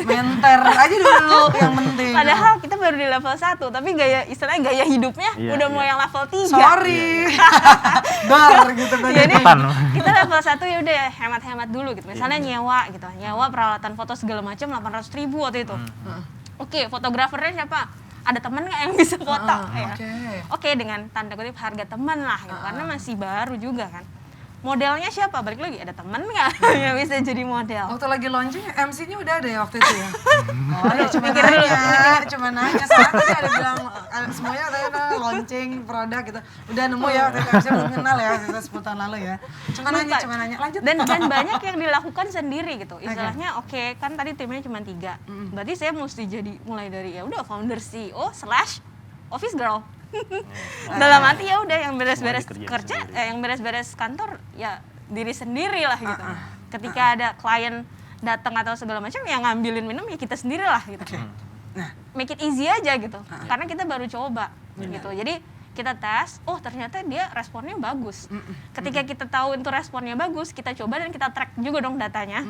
Menter aja dulu yang penting. Padahal kita baru di level 1, tapi istilahnya gaya hidupnya Iya, udah iya. mau yang level 3. Sorry. Dar gitu tadi. Jadi Depan. kita level 1 ya udah hemat-hemat dulu gitu. Misalnya nyewa gitu. Nyewa peralatan foto segala macam 800.000 waktu itu. Oke, fotografernya siapa? Ada temen nggak yang bisa foto? Ya. Oke, dengan tanda kutip harga teman lah gitu. Karena masih baru juga kan. Modelnya siapa? Balik lagi, ada temen nggak yang bisa jadi model? Waktu lagi launching, MC-nya udah ada ya waktu itu ya? Oh ya cuma Mikir dulu. cuma nanya. Soalnya tadi ada bilang, semuanya ada launching produk gitu. Udah nemu ya, waktu itu MC-nya belum kenal ya, waktu itu 10 tahun lalu ya. Cuma nanya, lanjut. Dan banyak yang dilakukan sendiri gitu. Istilahnya oke, kan tadi timnya cuma 3. Berarti saya mesti jadi mulai dari ya udah founder CEO / office girl. Dalam arti ya udah yang beres-beres Semua dikerjain kerja, sendiri. yang beres-beres kantor ya diri sendiri lah gitu. Ketika ada klien datang atau segala macam yang ngambilin minum ya kita sendiri lah gitu. Nah, Make it easy aja gitu. Karena kita baru coba gitu. Jadi kita tes, oh ternyata dia responnya bagus. Ketika kita tahu itu responnya bagus, kita coba dan kita track juga dong datanya.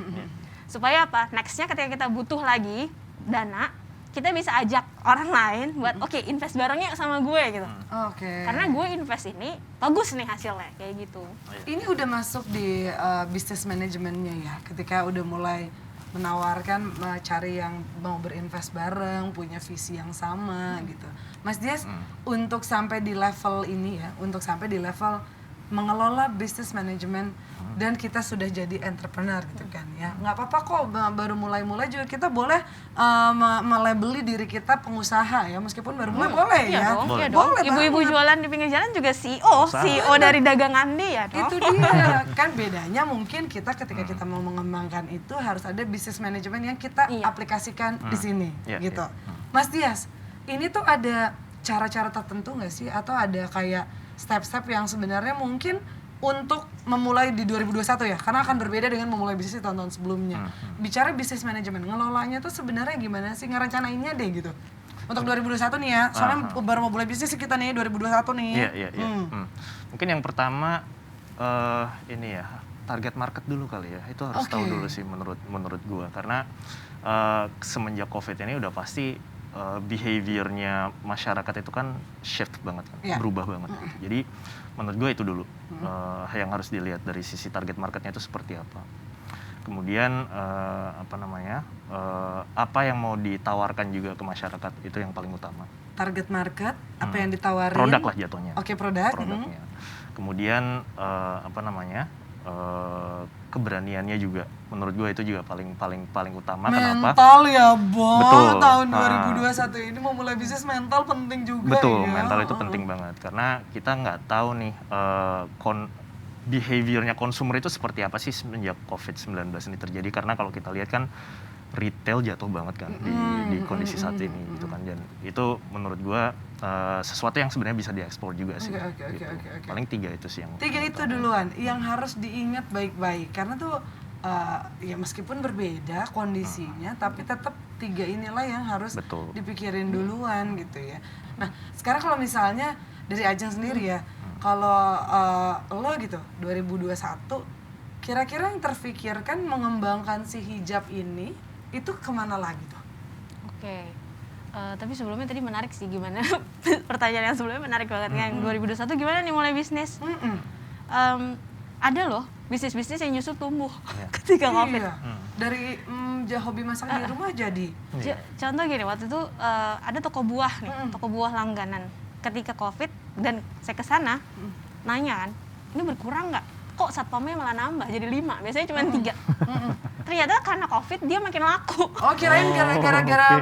Supaya apa? Nextnya ketika kita butuh lagi dana, kita bisa ajak orang lain buat oke, invest barengnya sama gue gitu. oke. Karena gue invest ini bagus nih hasilnya kayak gitu. Ini udah masuk di bisnis manajemennya ya, ketika udah mulai menawarkan cari yang mau berinvest bareng, punya visi yang sama gitu. Mas Dias, untuk sampai di level ini ya, untuk sampai di level mengelola bisnis manajemen dan kita sudah jadi entrepreneur gitu kan ya. Nggak apa-apa kok baru mulai-mulai juga kita boleh melabeli diri kita pengusaha ya, meskipun baru mulai boleh Iya ya. dong, Boleh. iya dong. Boleh Ibu-ibu banget. jualan di pinggir jalan juga CEO dari dagangan dia dong. Itu dia, kan bedanya mungkin kita ketika kita mau mengembangkan itu harus ada bisnis manajemen yang kita Iya. aplikasikan di sini Iya, gitu. iya. Mas Dias, ini tuh ada cara-cara tertentu nggak sih atau ada kayak step-step yang sebenarnya mungkin untuk memulai di 2021 ya, karena akan berbeda dengan memulai bisnis di tahun-tahun sebelumnya. Bicara bisnis manajemen, ngelolanya tuh sebenarnya gimana sih, ngerencanainnya deh gitu. Untuk 2021 nih ya, soalnya baru mau mulai bisnis kita nih 2021 nih. Iya. Mungkin yang pertama ini ya, target market dulu kali ya. Itu harus tahu dulu sih menurut gua, karena semenjak Covid ini udah pasti behaviornya masyarakat itu kan shift banget kan, berubah banget. Jadi menurut gue itu dulu yang harus dilihat dari sisi target marketnya itu seperti apa. Kemudian apa yang mau ditawarkan juga ke masyarakat itu yang paling utama. Target market, apa yang ditawarin? Produk lah jatuhnya. Oke, produk. Produknya. Kemudian keberaniannya juga menurut gue itu juga paling utama. Kenapa? Mental ya, Bang. Betul. Tahun 2021 ini mau mulai bisnis, mental penting juga. Betul, ya. mental itu penting banget karena kita nggak tahu nih behaviornya konsumer itu seperti apa sih semenjak COVID-19 ini terjadi, karena kalau kita lihat kan retail jatuh banget kan di kondisi saat ini gitu kan, dan itu menurut gua sesuatu yang sebenarnya bisa diekspor juga sih. Oke. Paling 3 itu sih yang 3 itu duluan yang harus diingat baik-baik karena tuh ya meskipun berbeda kondisinya tapi tetap 3 inilah yang harus Betul. dipikirin duluan gitu ya. Nah, sekarang kalau misalnya dari Ajeng sendiri ya, kalau lo gitu 2021 kira-kira yang terfikirkan mengembangkan si hijab ini itu kemana lagi tuh? Oke. Tapi sebelumnya tadi menarik sih gimana pertanyaan yang sebelumnya menarik banget kan. 2021 gimana nih mulai bisnis? Ada loh bisnis-bisnis yang justru tumbuh ketika COVID. Iya. Dari hobi masak di rumah jadi. Contoh gini, waktu itu ada toko buah nih, toko buah langganan. Ketika COVID dan saya ke sana nanya kan, ini berkurang nggak? Kok satpamnya malah nambah jadi 5, biasanya cuma 3. Ternyata karena COVID dia makin laku. Oh, kirain gara-gara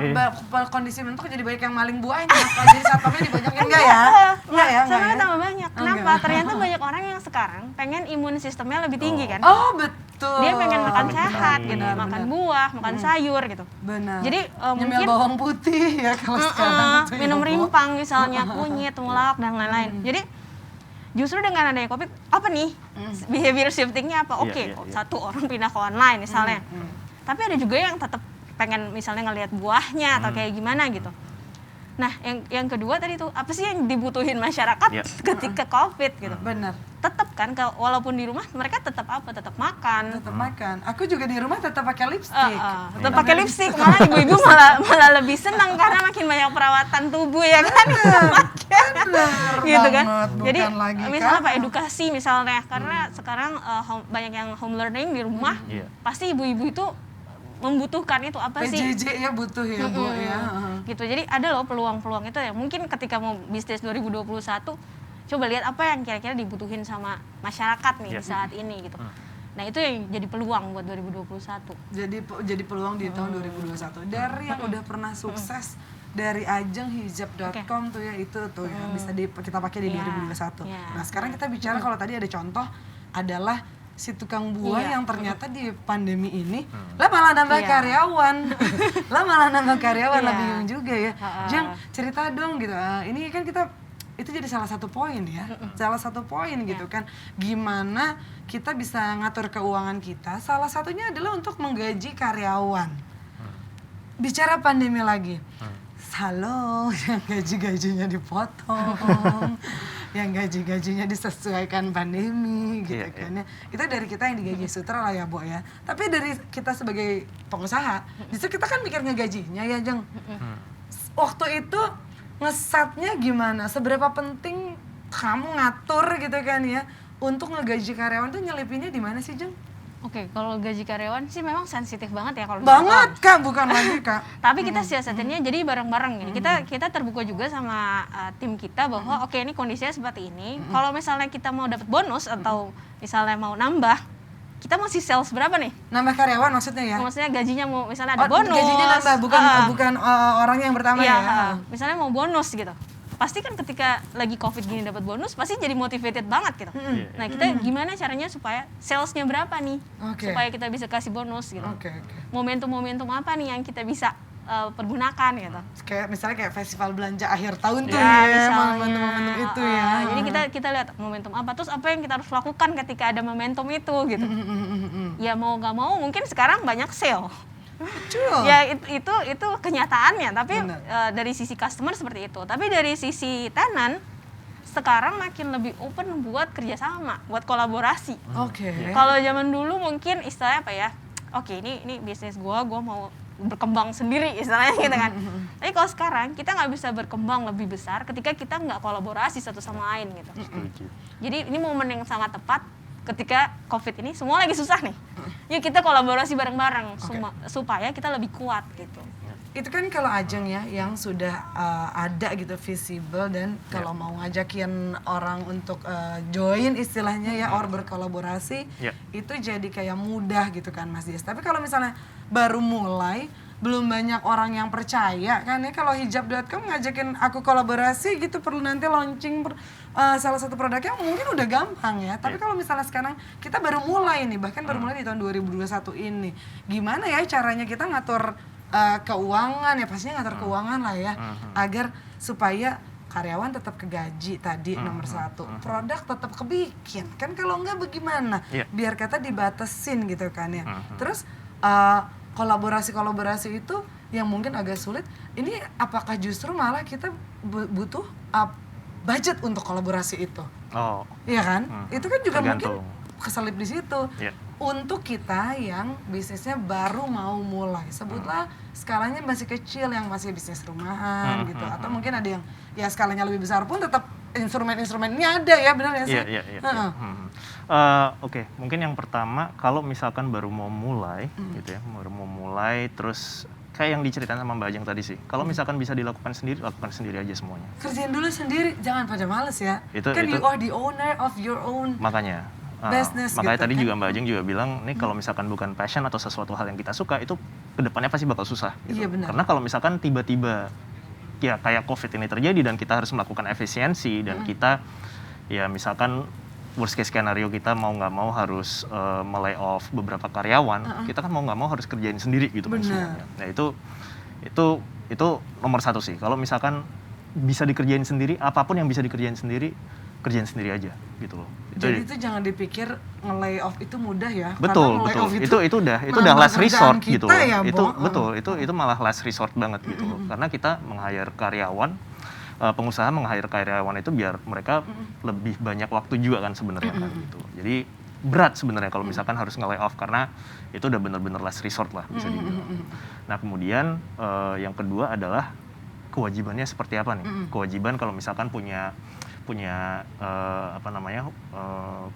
kondisi mentok jadi banyak yang maling buahnya. Jadi satpamnya dibanyakin enggak ya? Enggak ya, enggak Sama ya. tambah banyak. Kenapa? Ternyata banyak orang yang sekarang pengen imun sistemnya lebih tinggi kan. Oh, betul. Dia pengen makan sehat gitu, Benar, makan benar. buah, makan sayur gitu. Benar. Jadi Nyemil mungkin bawang putih ya kalau sekarang itu. minum ya, Bu. rimpang misalnya, kunyit, mulak dan lain-lain. Jadi justru dengan adanya COVID, apa nih behavior shiftingnya apa? Oke, satu orang pindah ke online misalnya. Tapi ada juga yang tetap pengen misalnya ngelihat buahnya atau kayak gimana gitu. Nah, yang kedua tadi tuh apa sih yang dibutuhin masyarakat ketika COVID gitu? Benar. Tetap kan, walaupun di rumah mereka tetap apa? Tetap makan. Tetap makan. Aku juga di rumah tetap pakai lipstik. Tetap pakai lipstik, malah ibu-ibu malah lebih senang karena makin banyak perawatan tubuh ya kan. Benar Gitu kan. banget, bukan Jadi lagi misalnya kan? apa edukasi misalnya, karena sekarang banyak yang home learning di rumah, pasti ibu-ibu itu membutuhkan itu apa sih? PJJ ya butuh ya, Bu ya. Gitu. Jadi ada loh peluang-peluang itu ya. Mungkin ketika mau bisnis 2021 coba lihat apa yang kira-kira dibutuhin sama masyarakat nih di saat ini gitu. Nah, itu yang jadi peluang buat 2021. Jadi peluang di tahun 2021. Dari yang udah pernah sukses dari ajeng hijab.com tuh ya, itu tuh ya bisa kita pakai di 2021. Nah, sekarang kita bicara kalau tadi ada contoh adalah si tukang buah yang ternyata di pandemi ini lah malah nambah karyawan. Lah malah nambah karyawan, lah bingung juga ya. Jang, cerita dong gitu. Ini kan kita itu jadi salah satu poin ya. Salah satu poin gitu kan. Gimana kita bisa ngatur keuangan kita? Salah satunya adalah untuk menggaji karyawan. Bicara pandemi lagi. Halo, yang gaji-gajinya dipotong, yang gaji-gajinya disesuaikan pandemi gitu kan ya. Itu dari kita yang digaji sutra lah ya, Bu ya. Tapi dari kita sebagai pengusaha, justru kita kan mikir ngegajinya ya, Jeng. Waktu itu ngesetnya gimana? Seberapa penting kamu ngatur gitu kan ya untuk ngegaji karyawan tuh nyelipinnya di mana sih, Jeng? Oke, kalau gaji karyawan sih memang sensitif banget ya kalau Banget, Kak, bukan lagi, Kak. Tapi kita siasatinnya jadi bareng-bareng gini. Kita terbuka juga sama tim kita bahwa oke, ini kondisinya seperti ini. Kalau misalnya kita mau dapat bonus atau misalnya mau nambah, kita mesti sales berapa nih? Nambah karyawan maksudnya ya? Maksudnya gajinya mau misalnya ada bonus. Gajinya nambah, bukan orang yang pertama ya? Misalnya mau bonus gitu. Pasti kan ketika lagi COVID gini dapat bonus, pasti jadi motivated banget gitu. Nah, kita gimana caranya supaya salesnya berapa nih? Supaya kita bisa kasih bonus gitu. Momentum-momentum apa nih yang kita bisa pergunakan gitu. Kayak misalnya kayak festival belanja akhir tahun tuh Ya, ya, misalnya, momentum-momentum itu ya. Jadi kita lihat momentum apa, terus apa yang kita harus lakukan ketika ada momentum itu gitu. Ya mau nggak mau mungkin sekarang banyak sale. Betul. Ya itu kenyataannya, tapi dari sisi customer seperti itu. Tapi dari sisi tenan sekarang makin lebih open buat kerjasama, buat kolaborasi. Kalau zaman dulu mungkin istilahnya apa ya? Oke, ini bisnis gua mau berkembang sendiri istilahnya gitu kan. Tapi kalau sekarang kita nggak bisa berkembang lebih besar ketika kita nggak kolaborasi satu sama lain gitu. Jadi ini momen yang sangat tepat ketika COVID ini semua lagi susah nih. Yuk kita kolaborasi bareng-bareng supaya kita lebih kuat gitu. Itu kan kalau Ajeng ya yang sudah ada gitu visible dan kalau mau ngajakin orang untuk join istilahnya ya or berkolaborasi itu jadi kayak mudah gitu kan Mas Dias. Tapi kalau misalnya baru mulai belum banyak orang yang percaya kan ya kalau hijab.com ngajakin aku kolaborasi gitu perlu nanti launching salah satu produknya mungkin udah gampang ya. Tapi kalau misalnya sekarang kita baru mulai nih bahkan baru mulai di tahun 2021 ini gimana ya caranya kita ngatur keuangan ya pastinya ngatur keuangan lah ya agar supaya karyawan tetap kegaji tadi nomor satu produk tetap kebikin kan kalau enggak bagaimana biar kata dibatasin gitu kan ya terus kolaborasi itu yang mungkin agak sulit ini apakah justru malah kita butuh budget untuk kolaborasi itu iya kan itu kan juga mungkin keselip di situ untuk kita yang bisnisnya baru mau mulai sebutlah skalanya masih kecil yang masih bisnis rumahan gitu atau mungkin ada yang ya skalanya lebih besar pun tetap instrumen-instrumen ini ada ya, benar ya sih? Iya. Oke, mungkin yang pertama kalau misalkan baru mau mulai gitu ya, baru mau mulai terus kayak yang diceritain sama Mbak Ajeng tadi sih. Kalau misalkan bisa dilakukan sendiri, lakukan sendiri aja semuanya. Kerjain dulu sendiri, jangan pada males ya. Itu- Kan itu- you are the owner of your own Makanya business makanya gitu, tadi kan? juga Mbak Ajeng juga bilang, nih kalau misalkan bukan passion atau sesuatu hal yang kita suka, itu kedepannya pasti bakal susah. Gitu. Iya, benar. Karena kalau misalkan tiba-tiba ya kayak COVID ini terjadi dan kita harus melakukan efisiensi dan kita ya misalkan worst case skenario kita mau nggak mau harus melay off beberapa karyawan, kita kan mau nggak mau harus kerjain sendiri gitu kan Benar. semuanya. Nah itu nomor satu sih. Kalau misalkan bisa dikerjain sendiri, apapun yang bisa dikerjain sendiri, kerjain sendiri aja gitu loh. Jadi itu jangan dipikir nge-lay off itu mudah ya. Betul, Karena nge-lay betul. off Itu udah nambah last kerjaan resort kita gitu. ya, Itu Bo. betul, itu malah last resort banget gitu loh. Karena kita meng-hire karyawan, pengusaha meng-hire karyawan itu biar mereka lebih banyak waktu juga kan sebenarnya kan gitu. Jadi berat sebenarnya kalau misalkan harus nge-lay off karena itu udah bener-bener last resort lah bisa dibilang. Nah, kemudian yang kedua adalah kewajibannya seperti apa nih? Kewajiban kalau misalkan punya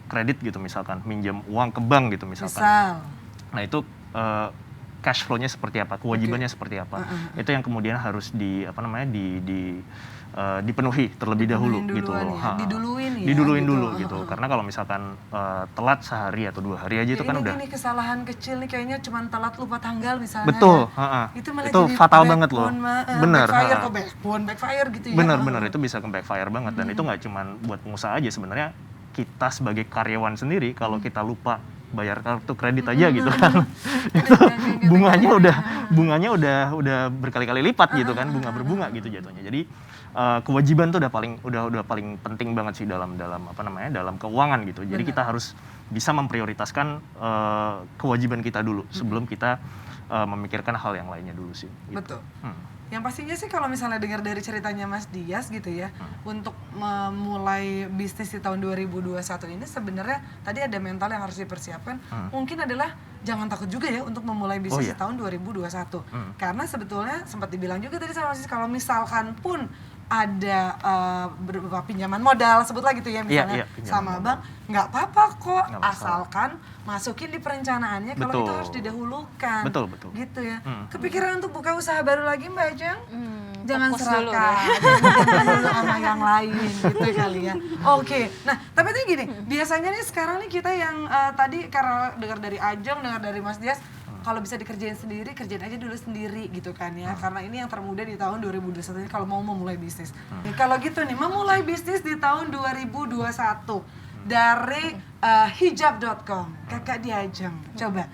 kredit gitu misalkan, minjem uang ke bank gitu misalkan. Nah itu cash flow-nya seperti apa, kewajibannya seperti apa, itu yang kemudian harus dipenuhi terlebih dahulu gitu loh. Diduluin Diduluin gitu. dulu gitu, karena kalau misalkan telat sehari atau 2 hari aja itu kan udah. Ini kesalahan kecil nih kayaknya cuma telat lupa tanggal misalnya. Betul, ya. Itu malah itu jadi fatal banget loh. Bener, Backfire kok backfire gitu ya. Bener itu bisa ke backfire banget dan itu nggak cuma buat pengusaha aja sebenarnya, kita sebagai karyawan sendiri kalau kita lupa bayar kartu kredit aja gitu kan, itu bunganya udah berkali-kali lipat gitu kan, bunga berbunga gitu jatuhnya. Jadi kewajiban tuh udah paling penting banget sih dalam dalam keuangan gitu. Jadi kita harus bisa memprioritaskan kewajiban kita dulu sebelum kita memikirkan hal yang lainnya dulu sih. Gitu. Betul. Yang pastinya sih kalau misalnya dengar dari ceritanya Mas Dias gitu ya, untuk memulai bisnis di tahun 2021 ini sebenarnya tadi ada mental yang harus dipersiapkan. Mungkin adalah jangan takut juga ya untuk memulai bisnis di tahun 2021. Karena sebetulnya sempat dibilang juga tadi sama Mas, kalau misalkan pun ada beberapa pinjaman modal, sebutlah gitu ya misalnya sama bank, nggak apa-apa kok, asalkan masukin di perencanaannya kalau itu harus didahulukan. Betul. Gitu ya. Kepikiran untuk buka usaha baru lagi Mbak Ajeng? Jangan fokus dulu serakah, jangan dulu sama yang lain gitu kali ya. Oke, nah tapi itu gini, biasanya nih sekarang nih kita yang tadi karena dengar dari Ajeng, dengar dari Mas Dias, kalau bisa dikerjain sendiri, kerjain aja dulu sendiri gitu kan ya. Karena ini yang termuda di tahun 2021 ini kalau mau memulai bisnis. Nih, kalau gitu nih, memulai bisnis di tahun 2021 dari hijab.com, Kakak Diajeng, coba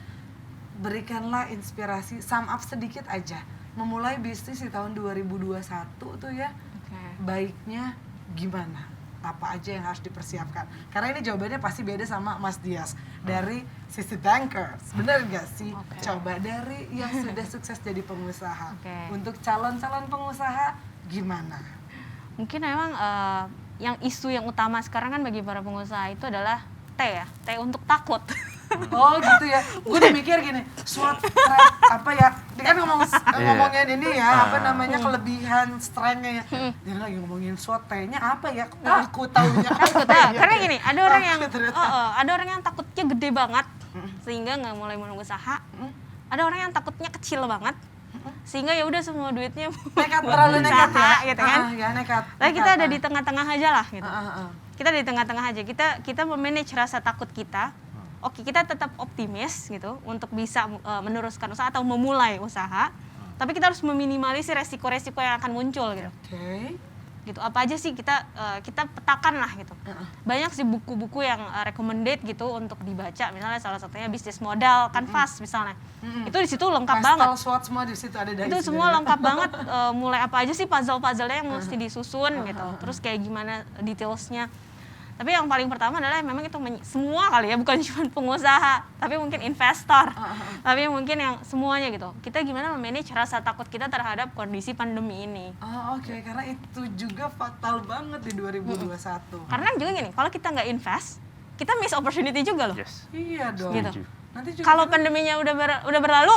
berikanlah inspirasi, sum up sedikit aja. Memulai bisnis di tahun 2021 tuh ya, baiknya gimana? Apa aja yang harus dipersiapkan? Karena ini jawabannya pasti beda sama Mas Dias dari sisi bankers, benar gak sih? Coba dari yang sudah sukses jadi pengusaha, untuk calon-calon pengusaha gimana? Mungkin memang yang isu yang utama sekarang kan bagi para pengusaha itu adalah T untuk takut. Oh gitu ya, gue udah mikir gini, SWOT apa ya, dia kan ngomongin ini ya, apa namanya kelebihan, strength-nya ya. Dia lagi ngomongin SWOT, T-nya apa ya, takut taunya. Karena gini, ada orang yang takutnya gede banget sehingga nggak mulai usaha. Ada orang yang takutnya kecil banget sehingga ya udah semua duitnya nekat, terlalu nekat ya, gitu kan. Ya nekat. Tapi kita ada di tengah-tengah aja lah gitu. Kita di tengah-tengah aja, kita memanage rasa takut kita. Oke, kita tetap optimis gitu untuk bisa meneruskan usaha atau memulai usaha. Tapi kita harus meminimalisir resiko-resiko yang akan muncul gitu. Gitu, apa aja sih kita petakan lah gitu. Banyak sih buku-buku yang recommended gitu untuk dibaca. Misalnya salah satunya bisnis modal, Canvas misalnya. Itu di situ lengkap banget. SWOT semua di situ ada dari. Itu semua lengkap banget. Mulai apa aja sih puzzle-puzzlenya yang mesti disusun gitu. Terus kayak gimana detailsnya. Tapi yang paling pertama adalah memang itu semua kali ya, bukan cuma pengusaha, tapi mungkin investor, tapi mungkin yang semuanya gitu. Kita gimana memanage rasa takut kita terhadap kondisi pandemi ini. Oke, karena itu juga fatal banget di 2021. Karena juga gini, kalau kita nggak invest, kita miss opportunity juga loh. Iya dong. Gitu. Nanti juga Kalau pandeminya udah berlalu,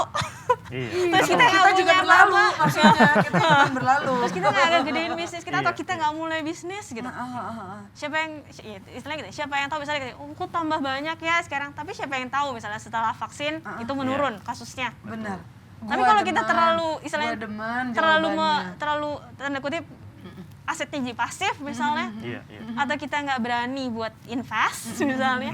Iya. Terus kita nggak juga punya berlalu, apa-apa. maksudnya kita juga berlalu. Terus kita nggak gedein bisnis kita atau Iya. kita nggak mulai bisnis gitu. Siapa yang istilahnya gitu, siapa yang tahu misalnya gitu, oh kok tambah banyak ya sekarang, tapi siapa yang tahu misalnya setelah vaksin itu menurun kasusnya. Benar. Tapi Gua kalau kita demen, terlalu istilahnya gua demen terlalu jawabannya. tanda kutip asetnya jadi pasif misalnya, Iya. atau kita nggak berani buat invest misalnya,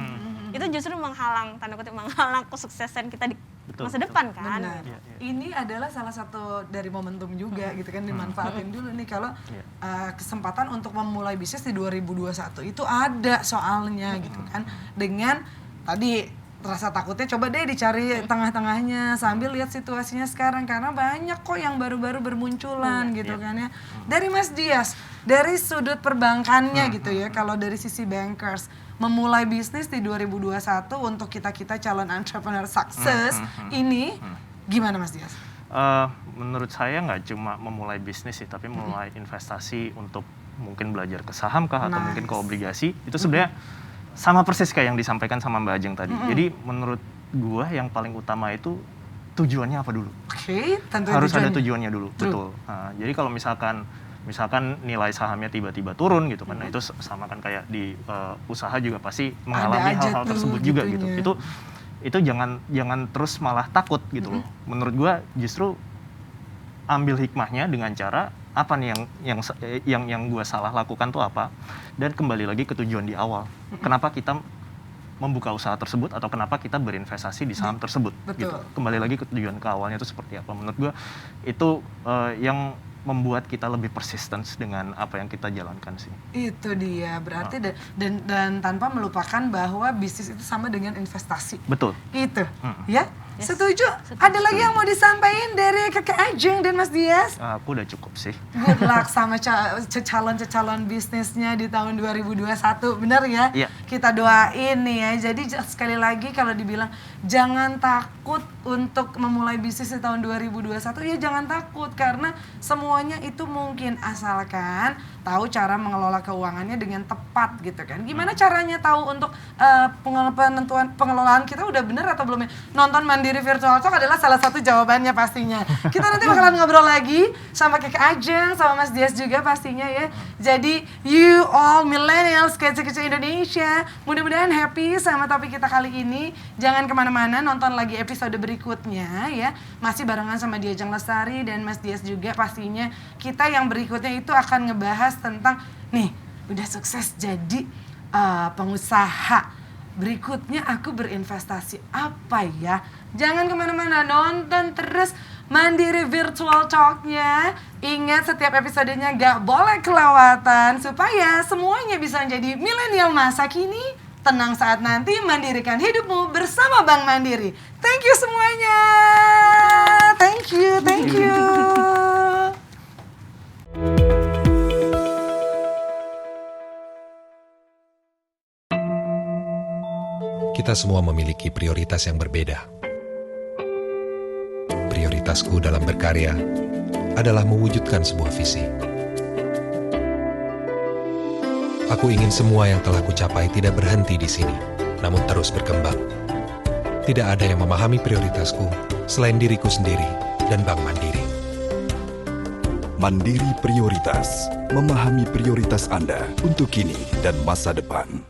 itu justru menghalang tanda kutip menghalang kesuksesan kita di Betul, masa betul. depan kan. Benar. Iya. Ini adalah salah satu dari momentum juga gitu kan, dimanfaatin dulu nih kalau Iya. kesempatan untuk memulai bisnis di 2021 itu ada soalnya gitu kan. Dengan tadi rasa takutnya coba deh dicari tengah-tengahnya sambil lihat situasinya sekarang karena banyak kok yang baru-baru bermunculan gitu kan ya. Dari Mas Dias, dari sudut perbankannya gitu ya, kalau dari sisi bankers memulai bisnis di 2021 untuk kita-kita calon entrepreneur sukses ini gimana Mas Dias? Menurut saya nggak cuma memulai bisnis sih, tapi mulai investasi untuk mungkin belajar ke saham kah atau mungkin ke obligasi. Itu sebenarnya sama persis kayak yang disampaikan sama Mbak Ajeng tadi. Jadi menurut gua yang paling utama itu tujuannya apa dulu. Oke, tentu Harus ada tujuannya dulu, True. betul. Nah, jadi kalau misalkan nilai sahamnya tiba-tiba turun gitu kan, nah itu sama kan kayak di usaha juga pasti mengalami aja hal-hal tuh tersebut juga gitu. gitunya. Itu jangan terus malah takut gitu loh. Menurut gua justru ambil hikmahnya dengan cara apa nih yang gua salah lakukan tuh apa, dan kembali lagi ke tujuan di awal. Kenapa kita membuka usaha tersebut atau kenapa kita berinvestasi di saham tersebut Betul. gitu. Kembali lagi ke tujuan ke awalnya itu seperti apa. Menurut gua itu yang membuat kita lebih persistence dengan apa yang kita jalankan sih. Itu dia, berarti dan tanpa melupakan bahwa bisnis itu sama dengan investasi. Betul. Itu, ya? Yes. Setuju? Ada lagi yang mau disampaikan dari Kakak Ajeng dan Mas Dias? Aku udah cukup sih. Good luck sama calon bisnisnya di tahun 2021, benar ya? Iya. Kita doain nih ya. Jadi sekali lagi kalau dibilang jangan takut untuk memulai bisnis di tahun 2021, ya jangan takut karena semuanya itu mungkin asalkan tahu cara mengelola keuangannya dengan tepat gitu kan. Gimana caranya tahu untuk pengelolaan kita udah benar atau belum ya? Nonton Mandiri Virtual Talk adalah salah satu jawabannya pastinya. Kita nanti bakalan ngobrol lagi sama Kakak Ajeng, sama Mas Dias juga pastinya ya. Jadi you all millennials kece-kece Indonesia, mudah-mudahan happy sama topik kita kali ini. Jangan kemana-mana, nonton lagi episode berikutnya ya. Masih barengan sama Diajeng Lestari dan Mas Dias juga pastinya. Kita yang berikutnya itu akan ngebahas tentang nih udah sukses jadi pengusaha. Berikutnya aku berinvestasi apa ya? Jangan kemana-mana, nonton terus Mandiri Virtual Talk-nya. Ingat setiap episodenya gak boleh kelewatan supaya semuanya bisa menjadi milenial masa kini. Tenang saat nanti mandirikan hidupmu bersama Bank Mandiri. Thank you semuanya. Thank you, thank you. Kita semua memiliki prioritas yang berbeda. Prioritasku dalam berkarya adalah mewujudkan sebuah visi. Aku ingin semua yang telah kucapai tidak berhenti di sini, namun terus berkembang. Tidak ada yang memahami prioritasku selain diriku sendiri dan Bank Mandiri. Mandiri Prioritas, memahami prioritas Anda untuk kini dan masa depan.